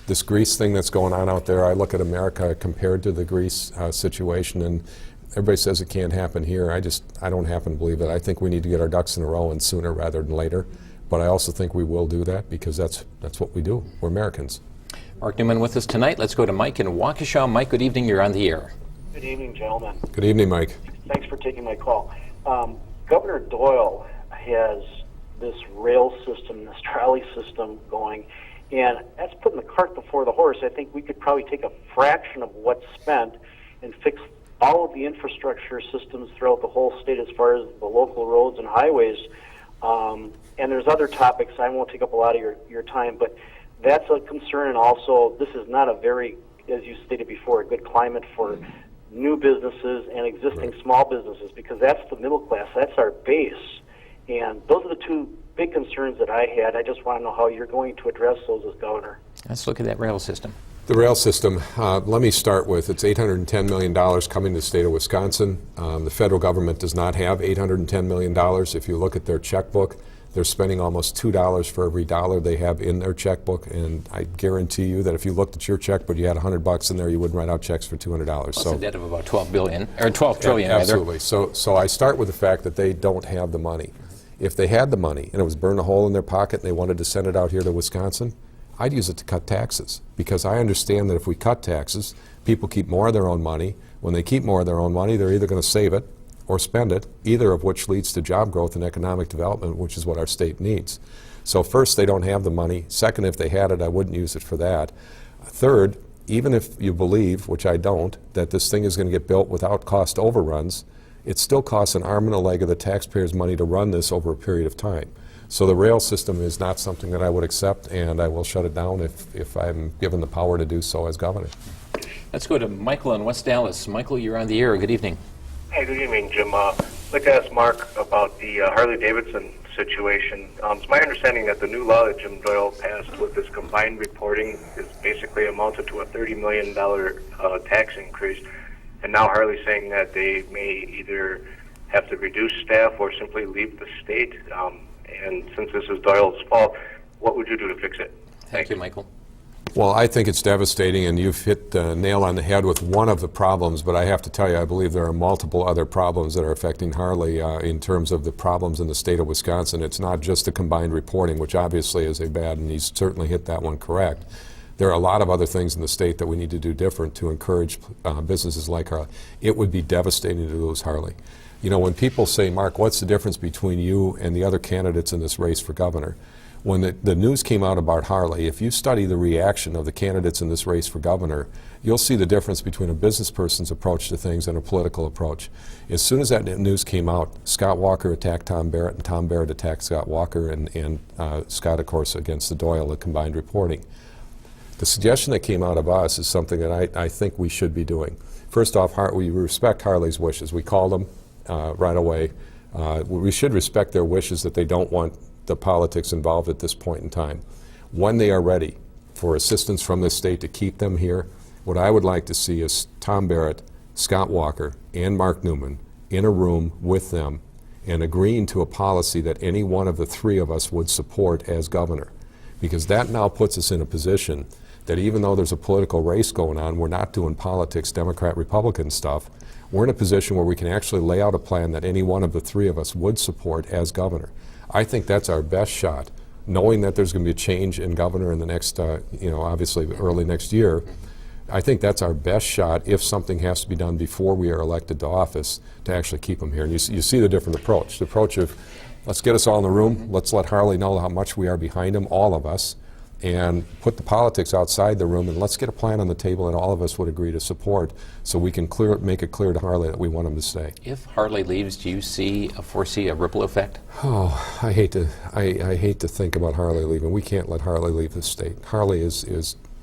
This Greece thing that's going on out there, I look at America compared to the Greece situation, and everybody says it can't happen here. I don't happen to believe that. I think we need to get our ducks in a row and sooner rather than later. But I also think we will do that because that's what we do. We're Americans. Mark Neumann with us tonight. Let's go to Mike in Waukesha. Mike, good evening. You're on the air. Good evening, gentlemen. Good evening, Mike. Thanks for taking my call. Governor Doyle has this rail system, this trolley system going, and that's putting the cart before the horse. I think we could probably take a fraction of what's spent and fix all of the infrastructure systems throughout the whole state as far as the local roads and highways. And there's other topics. I won't take up a lot of your time, but that's a concern. And also, this is not a very, as you stated before, a good climate for new businesses and existing small businesses, because that's the middle class. That's our base. And those are the two big concerns that I had. I just want to know how you're going to address those as governor. Let's look at that rail system. The rail system, let me start with, it's $810 million coming to the state of Wisconsin. The federal government does not have $810 million. If you look at their checkbook, They're spending almost $2 for every dollar they have in their checkbook, and I guarantee you that if you looked at your checkbook, you had $100 in there, you wouldn't write out checks for $200. Plus a debt of about 12 billion or 12 trillion. Absolutely. So I start with the fact that they don't have the money. If they had the money and it was burn a hole in their pocket and they wanted to send it out here to Wisconsin, I'd use it to cut taxes, because I understand that if we cut taxes, people keep more of their own money. When they keep more of their own money, they're either going to save it or spend it, either of which leads to job growth and economic development, which is what our state needs. So first, they don't have the money. Second, if they had it, I wouldn't use it for that. Third, even if you believe, which I don't, that this thing is going to get built without cost overruns, it still costs an arm and a leg of the taxpayers' money to run this over a period of time. So the rail system is not something that I would accept, and I will shut it down if I'm given the power to do so as governor. Let's go to Michael in West Dallas. Michael, you're on the air. Good evening. Hey, good evening, Jim. I'd like to ask Mark about the Harley-Davidson situation. It's my understanding that the new law that Jim Doyle passed with this combined reporting is basically amounted to a $30 million tax increase. And now Harley's saying that they may either have to reduce staff or simply leave the state. And since this is Doyle's fault, what would you do to fix it? Thank you, Michael. Well, I think it's devastating, and you've hit the nail on the head with one of the problems, but I have to tell you, I believe there are multiple other problems that are affecting Harley in terms of the problems in the state of Wisconsin. It's not just the combined reporting, which obviously is a bad, and he's certainly hit that one correct. There are a lot of other things in the state that we need to do different to encourage businesses like Harley. It would be devastating to lose Harley. You know, when people say, Mark, what's the difference between you and the other candidates in this race for governor? When the news came out about Harley, if you study the reaction of the candidates in this race for governor, you'll see the difference between a business person's approach to things and a political approach. As soon as that news came out, Scott Walker attacked Tom Barrett, and Tom Barrett attacked Scott Walker, and Scott, of course, against the Doyle, the combined reporting. The suggestion that came out of us is something that I think we should be doing. First off, we respect Harley's wishes. We called them right away. We should respect their wishes that they don't want the politics involved at this point in time. When they are ready for assistance from this state to keep them here, what I would like to see is Tom Barrett, Scott Walker, and Mark Neumann in a room with them and agreeing to a policy that any one of the three of us would support as governor. Because that now puts us in a position that even though there's a political race going on, we're not doing politics, Democrat, Republican stuff. We're in a position where we can actually lay out a plan that any one of the three of us would support as governor. I think that's our best shot, knowing that there's going to be a change in governor in the next, obviously early next year. I think that's our best shot if something has to be done before we are elected to office to actually keep them here. And you see the different approach. The approach of, let's get us all in the room, let's let Harley know how much we are behind him, all of us, and put the politics outside the room, and let's get a plan on the table that all of us would agree to support so we can make it clear to Harley that we want him to stay. If Harley leaves, do you foresee a ripple effect? Oh, I hate to think about Harley leaving. We can't let Harley leave the state. Harley is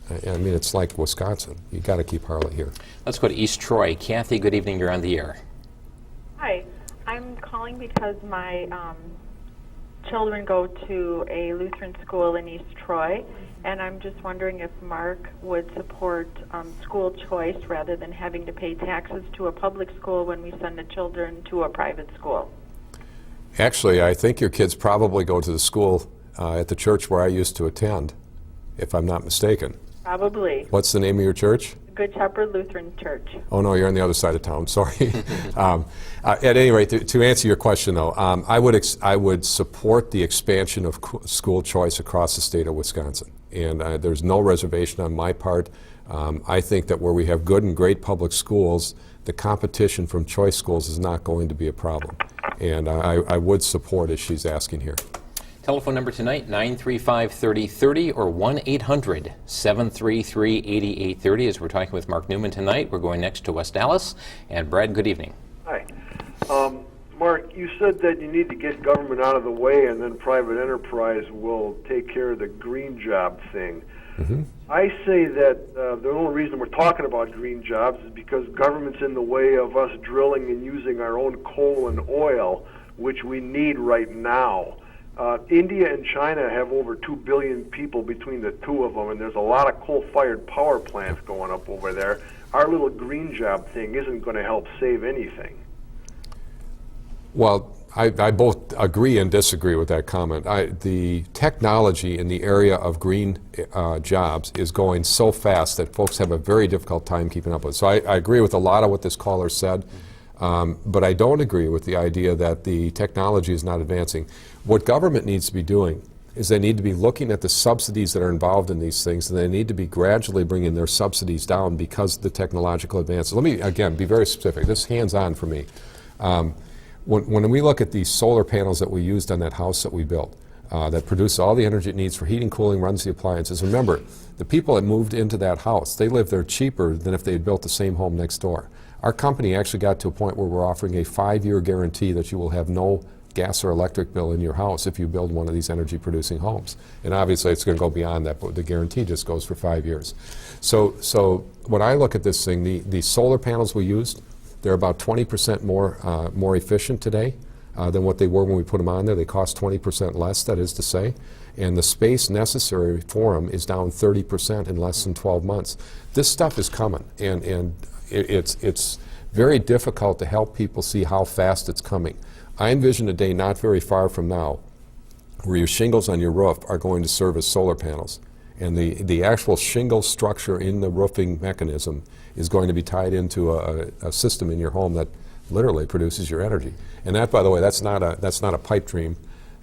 it's like Wisconsin. You got to keep Harley here. Let's go to East Troy. Kathy, good evening. You're on the air. Hi, I'm calling because my children go to a Lutheran school in East Troy, and I'm just wondering if Mark would support school choice rather than having to pay taxes to a public school when we send the children to a private school. Actually, I think your kids probably go to the school at the church where I used to attend, if I'm not mistaken. Probably. What's the name of your church? Good Shepherd Lutheran Church. Oh, no, you're on the other side of town. Sorry. At any rate, to answer your question, though, I would support the expansion of school choice across the state of Wisconsin. And there's no reservation on my part. I think that where we have good and great public schools, the competition from choice schools is not going to be a problem. And I would support, as she's asking here. Telephone number tonight, 935-3030 or 1-800-733-8830. As we're talking with Mark Neumann tonight, we're going next to West Dallas. And Brad, good evening. Hi. Mark, you said that you need to get government out of the way and then private enterprise will take care of the green job thing. Mm-hmm. I say that the only reason we're talking about green jobs is because government's in the way of us drilling and using our own coal and oil, which we need right now. India and China have over 2 billion people between the two of them, and there's a lot of coal-fired power plants going up over there. Our little green job thing isn't going to help save anything. Well, I both agree and disagree with that comment. The technology in the area of green jobs is going so fast that folks have a very difficult time keeping up with it. So I agree with a lot of what this caller said, but I don't agree with the idea that the technology is not advancing. What government needs to be doing is they need to be looking at the subsidies that are involved in these things, and they need to be gradually bringing their subsidies down because of the technological advances. Let me, again, be very specific. This is hands-on for me. When we look at these solar panels that we used on that house that we built, that produce all the energy it needs for heating, cooling, runs the appliances, remember, the people that moved into that house, they lived there cheaper than if they had built the same home next door. Our company actually got to a point where we're offering a 5-year guarantee that you will have no gas or electric bill in your house if you build one of these energy-producing homes. And obviously it's going to go beyond that, but the guarantee just goes for 5 years. So when I look at this thing, the solar panels we used, they're about 20% more efficient today than what they were when we put them on there. They cost 20% less, that is to say. And the space necessary for them is down 30% in less than 12 months. This stuff is coming, and it's very difficult to help people see how fast it's coming. I envision a day not very far from now where your shingles on your roof are going to serve as solar panels. And the actual shingle structure in the roofing mechanism is going to be tied into a system in your home that literally produces your energy. And that, by the way, that's not a pipe dream.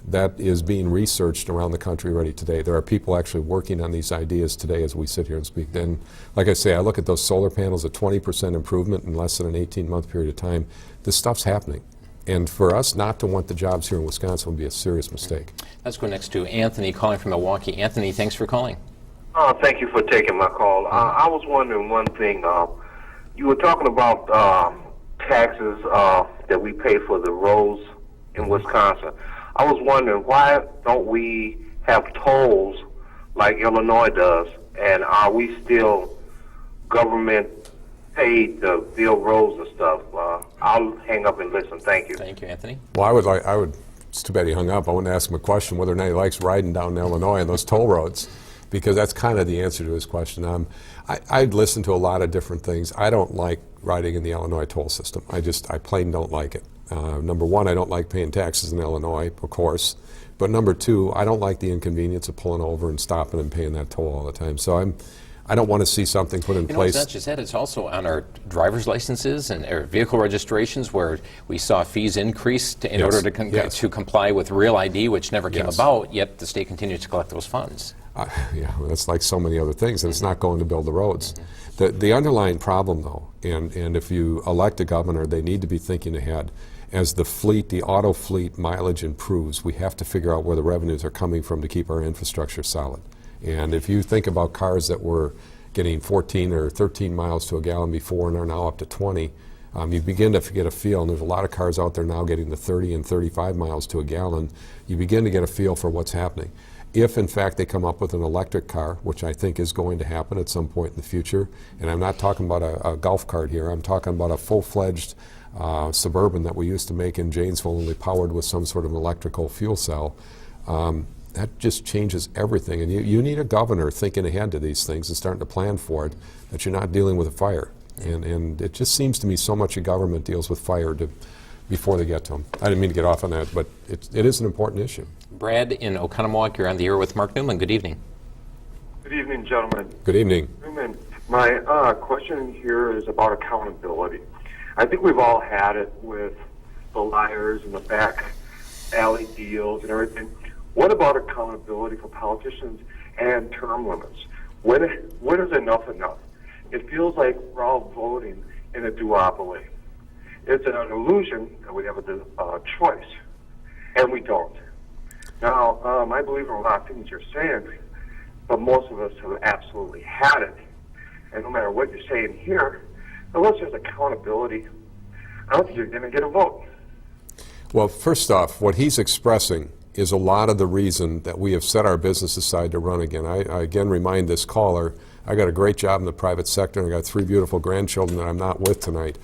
That is being researched around the country already today. There are people actually working on these ideas today as we sit here and speak. And like I say, I look at those solar panels, a 20% improvement in less than an 18-month period of time. This stuff's happening. And for us not to want the jobs here in Wisconsin would be a serious mistake. Let's go next to Anthony calling from Milwaukee. Anthony, thanks for calling. Thank you for taking my call. I was wondering one thing. You were talking about taxes that we pay for the roads in Wisconsin. I was wondering, why don't we have tolls like Illinois does, and are we still government paid to build roads and stuff? I'll hang up and listen. Thank you. Thank you, Anthony. Well, I would. It's too bad he hung up. I wouldn't ask him a question whether or not he likes riding down to Illinois on those toll roads, because that's kind of the answer to his question. I'd listen to a lot of different things. I don't like riding in the Illinois toll system. I plain don't like it. Number one, I don't like paying taxes in Illinois, of course. But number two, I don't like the inconvenience of pulling over and stopping and paying that toll all the time. So I don't want to see something put in place. It's not just that, it's also on our driver's licenses and our vehicle registrations where we saw fees increase in order to comply with Real ID, which never came about, yet the state continues to collect those funds. Yeah, well, that's like so many other things, and it's not going to build the roads. The underlying problem, though, and if you elect a governor, they need to be thinking ahead. As the auto fleet mileage improves, we have to figure out where the revenues are coming from to keep our infrastructure solid. And if you think about cars that were getting 14 or 13 miles to a gallon before and are now up to 20, you begin to get a feel, and there's a lot of cars out there now getting to 30 and 35 miles to a gallon. You begin to get a feel for what's happening. If, in fact, they come up with an electric car, which I think is going to happen at some point in the future, and I'm not talking about a golf cart here, I'm talking about a full-fledged Suburban that we used to make in Janesville, only powered with some sort of electrical fuel cell, that just changes everything. And you need a governor thinking ahead to these things and starting to plan for it, that you're not dealing with a fire. And it just seems to me so much of government deals with fire before they get to them. I didn't mean to get off on that, but it is an important issue. Brad in Oconomowoc, you're on the air with Mark Neumann. Good evening. Good evening, gentlemen. Good evening. Newman, my question here is about accountability. I think we've all had it with the liars and the back alley deals and everything. What about accountability for politicians and term limits? When is enough enough? It feels like we're all voting in a duopoly. It's an illusion that we have a choice, and we don't. Now, I believe in a lot of things you're saying, but most of us have absolutely had it. And no matter what you're saying here, unless there's accountability, I don't think you're going to get a vote. Well, first off, what he's expressing is a lot of the reason that we have set our business aside to run again. I again remind this caller, I got a great job in the private sector, and I got 3 beautiful grandchildren that I'm not with tonight.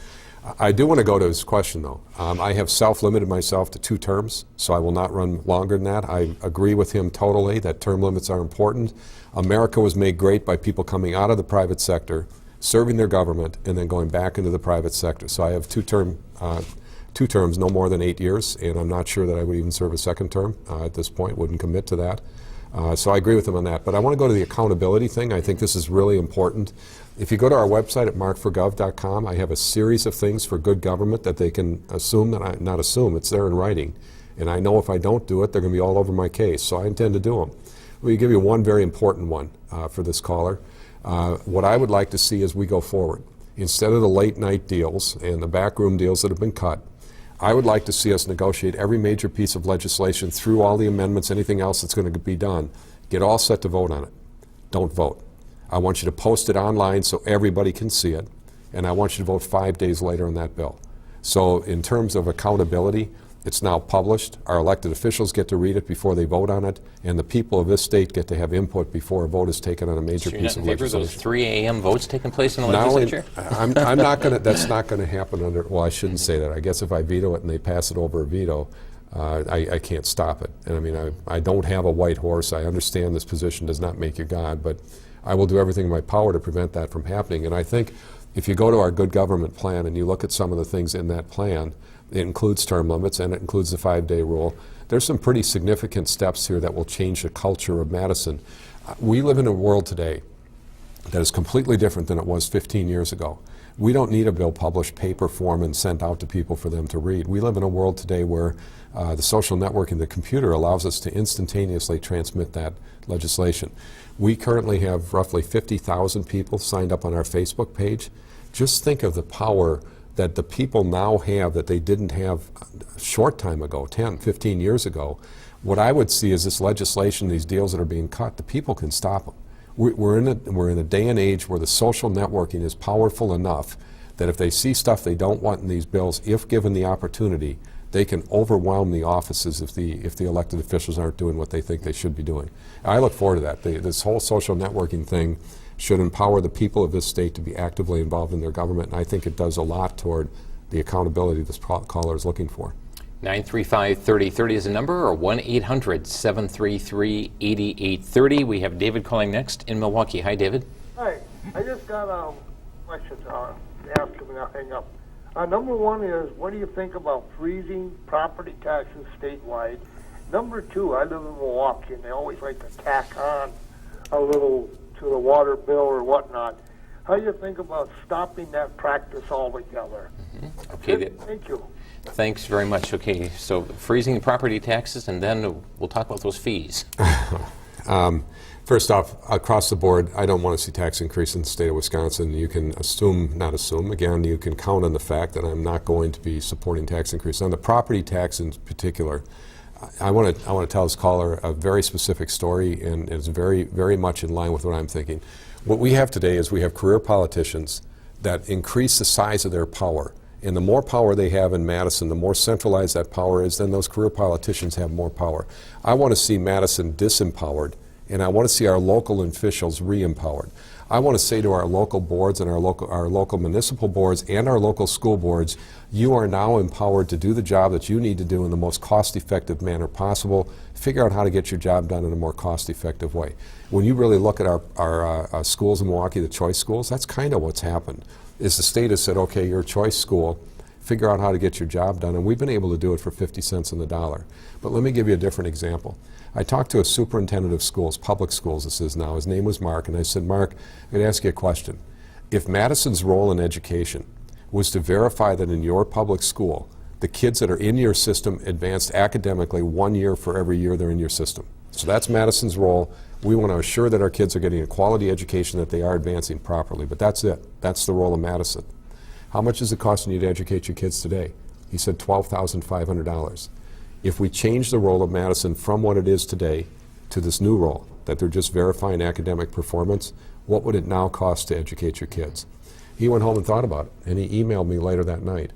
I do want to go to his question, though. I have self-limited myself to 2 terms, so I will not run longer than that. I agree with him totally that term limits are important. America was made great by people coming out of the private sector, serving their government, and then going back into the private sector. So I have 2-term 2 terms, no more than 8 years, and I'm not sure that I would even serve a second term at this point, wouldn't commit to that. So I agree with him on that. But I want to go to the accountability thing. I think this is really important. If you go to our website at markforgov.com, I have a series of things for good government that they can assume, not assume, it's there in writing. And I know if I don't do it, they're going to be all over my case. So I intend to do them. Let me give you one very important one for this caller. What I would like to see as we go forward, instead of the late night deals and the backroom deals that have been cut, I would like to see us negotiate every major piece of legislation through all the amendments, anything else that's going to be done. Get all set to vote on it. Don't vote. I want you to post it online so everybody can see it, and I want you to vote 5 days later on that bill. So in terms of accountability, it's now published. Our elected officials get to read it before they vote on it, and the people of this state get to have input before a vote is taken on a major piece of legislation. You're not in favor of those 3 a.m. votes taking place in the legislature? I'm not going to. That's not going to happen under. Well, I shouldn't say that. I guess if I veto it and they pass it over a veto, I can't stop it. And I mean, I don't have a white horse. I understand this position does not make you God, but I will do everything in my power to prevent that from happening. And I think if you go to our good government plan and you look at some of the things in that plan, it includes term limits and it includes the 5-day rule. There's some pretty significant steps here that will change the culture of Madison. We live in a world today that is completely different than it was 15 years ago. We don't need a bill published paper form and sent out to people for them to read. We live in a world today where the social networking, the computer, allows us to instantaneously transmit that legislation. We currently have roughly 50,000 people signed up on our Facebook page. Just think of the power that the people now have that they didn't have a short time ago, 10, 15 years ago. What I would see is this legislation, these deals that are being cut, the people can stop them. We're in a day and age where the social networking is powerful enough that if they see stuff they don't want in these bills, if given the opportunity, they can overwhelm the offices if the elected officials aren't doing what they think they should be doing. I look forward to that. This whole social networking thing should empower the people of this state to be actively involved in their government, and I think it does a lot toward the accountability this caller is looking for. 935-3030 is the number, or 1-800-733-8830. We have David calling next in Milwaukee. Hi, David. Hi. I just got a question to ask him and I'll hang up. Number one is, what do you think about freezing property taxes statewide? Number two, I live in Milwaukee, and they always like to tack on a little to the water bill or whatnot. How do you think about stopping that practice altogether? Mm-hmm. Okay. Thank you. Thanks very much. Okay, so freezing property taxes, and then we'll talk about those fees. First off, across the board, I don't want to see tax increase in the state of Wisconsin. You can not assume, again, you can count on the fact that I'm not going to be supporting tax increase. On the property tax in particular, I want to tell this caller a very specific story, and it's very, very much in line with what I'm thinking. What we have today is we have career politicians that increase the size of their power. And the more power they have in Madison, the more centralized that power is, then those career politicians have more power. I want to see Madison disempowered, and I want to see our local officials re-empowered. I want to say to our local boards and our local municipal boards and our local school boards, you are now empowered to do the job that you need to do in the most cost-effective manner possible. Figure out how to get your job done in a more cost-effective way. When you really look at our schools in Milwaukee, the choice schools, that's kind of what's happened. Is the state has said, okay, you're a choice school, figure out how to get your job done, and we've been able to do it for 50 cents on the dollar. But let me give you a different example. I talked to a superintendent of schools, public schools this is now, his name was Mark, and I said, Mark, I'm going to ask you a question. If Madison's role in education was to verify that in your public school, the kids that are in your system advanced academically 1 year for every year they're in your system. So that's Madison's role. We want to assure that our kids are getting a quality education, that they are advancing properly. But that's it. That's the role of Madison. How much is it costing you to educate your kids today? He said $12,500. If we change the role of Madison from what it is today to this new role, that they're just verifying academic performance, what would it now cost to educate your kids? He went home and thought about it, and he emailed me later that night.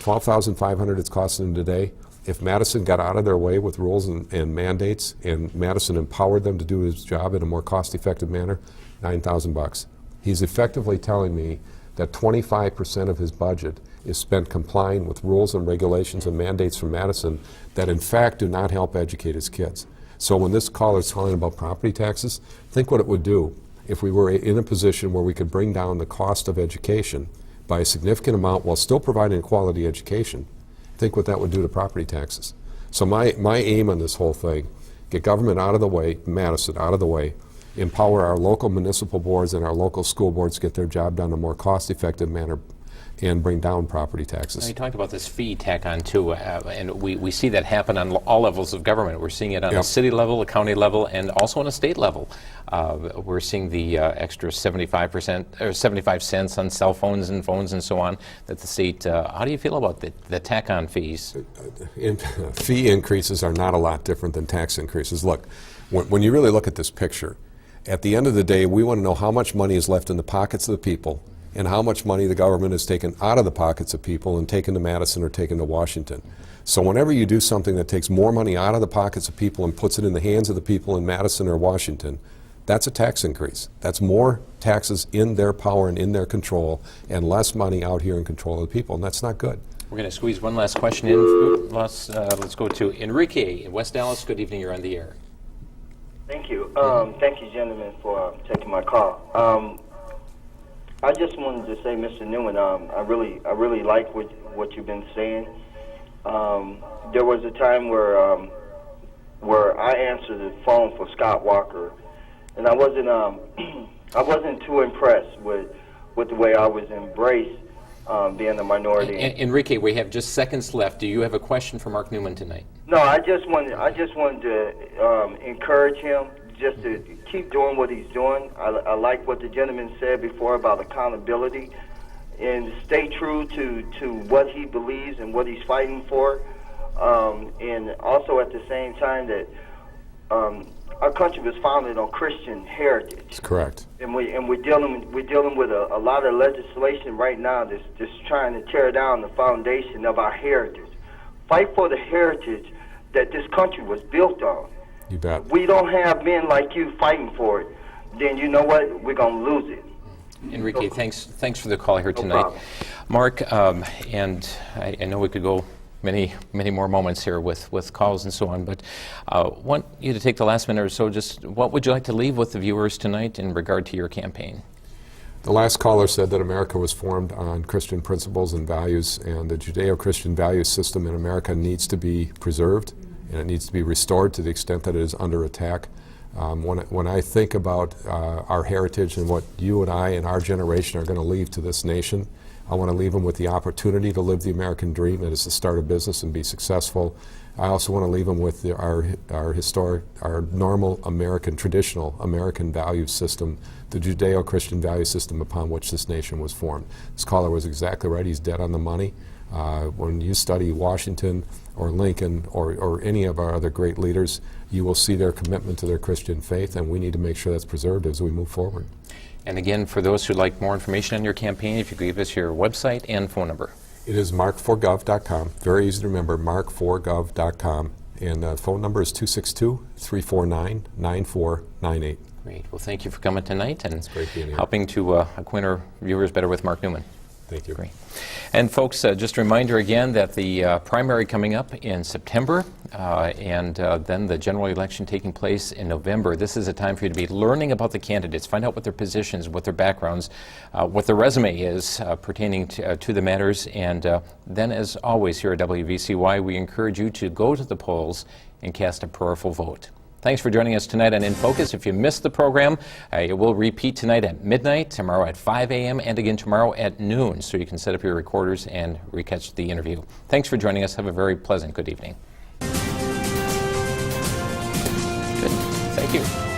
$12,500 it's costing him today. If Madison got out of their way with rules and mandates, and Madison empowered them to do his job in a more cost-effective manner, $9,000. He's effectively telling me that 25% of his budget is spent complying with rules and regulations and mandates from Madison that in fact do not help educate his kids. So when this caller is calling about property taxes, think what it would do if we were in a position where we could bring down the cost of education by a significant amount while still providing a quality education. Think what that would do to property taxes. So my aim on this whole thing, get government out of the way, Madison out of the way, empower our local municipal boards and our local school boards to get their job done in a more cost-effective manner, and bring down property taxes. Now, you talked about this fee tack on too, and we see that happen on all levels of government. We're seeing it on a city level, a county level, and also on a state level. We're seeing the extra 75% or 75 cents on cell phones and phones and so on that the state. How do you feel about the tack on fees? Fee increases are not a lot different than tax increases. Look, when you really look at this picture, at the end of the day, we want to know how much money is left in the pockets of the people and how much money the government has taken out of the pockets of people and taken to Madison or taken to Washington. So whenever you do something that takes more money out of the pockets of people and puts it in the hands of the people in Madison or Washington, that's a tax increase. That's more taxes in their power and in their control and less money out here in control of the people, and that's not good. We're going to squeeze one last question in. Let's go to Enrique in West Dallas. Good evening, you're on the air. Thank you. Thank you, gentlemen, for taking my call. I just wanted to say, Mr. Neumann, I really like what you've been saying. There was a time where I answered the phone for Scott Walker, and I wasn't too impressed with the way I was embraced, being a minority. Enrique, we have just seconds left. Do you have a question for Mark Neumann tonight? No, I just wanted to encourage him just to keep doing what he's doing. I like what the gentleman said before about accountability, and stay true to what he believes and what he's fighting for. And also at the same time that our country was founded on Christian heritage. That's correct. And we're dealing with a lot of legislation right now that's trying to tear down the foundation of our heritage. Fight for the heritage that this country was built on. You bet. We don't have men like you fighting for it, then you know what? We're going to lose it. Enrique, thanks for the call here tonight. No problem. Mark, and I know we could go many more moments here with calls and so on, but want you to take the last minute or so. Just what would you like to leave with the viewers tonight in regard to your campaign? The last caller said that America was formed on Christian principles and values, and the Judeo-Christian value system in America needs to be preserved, and it needs to be restored to the extent that it is under attack. When I think about our heritage and what you and I and our generation are going to leave to this nation, I want to leave them with the opportunity to live the American dream, that is to start a business and be successful. I also want to leave them with our historic, our normal American, traditional American value system, the Judeo-Christian value system upon which this nation was formed. This caller was exactly right. He's dead on the money. When you study Washington or Lincoln or any of our other great leaders, you will see their commitment to their Christian faith, and we need to make sure that's preserved as we move forward. And again, for those who'd like more information on your campaign, if you could give us your website and phone number. It is mark4gov.com. Very easy to remember, mark4gov.com. And the phone number is 262-349-9498. Great. Well, thank you for coming tonight and great being here. helping to acquaint our viewers better with Mark Neumann. Thank you. Great. And folks, just a reminder again that the primary coming up in September and then the general election taking place in November. This is a time for you to be learning about the candidates, find out what their positions, what their backgrounds, what their resume is pertaining to the matters. And then, as always here at WVCY, we encourage you to go to the polls and cast a powerful vote. Thanks for joining us tonight on In Focus. If you missed the program, it will repeat tonight at midnight, tomorrow at 5 a.m., and again tomorrow at noon, so you can set up your recorders and recatch the interview. Thanks for joining us. Have a very pleasant good evening. Good. Thank you.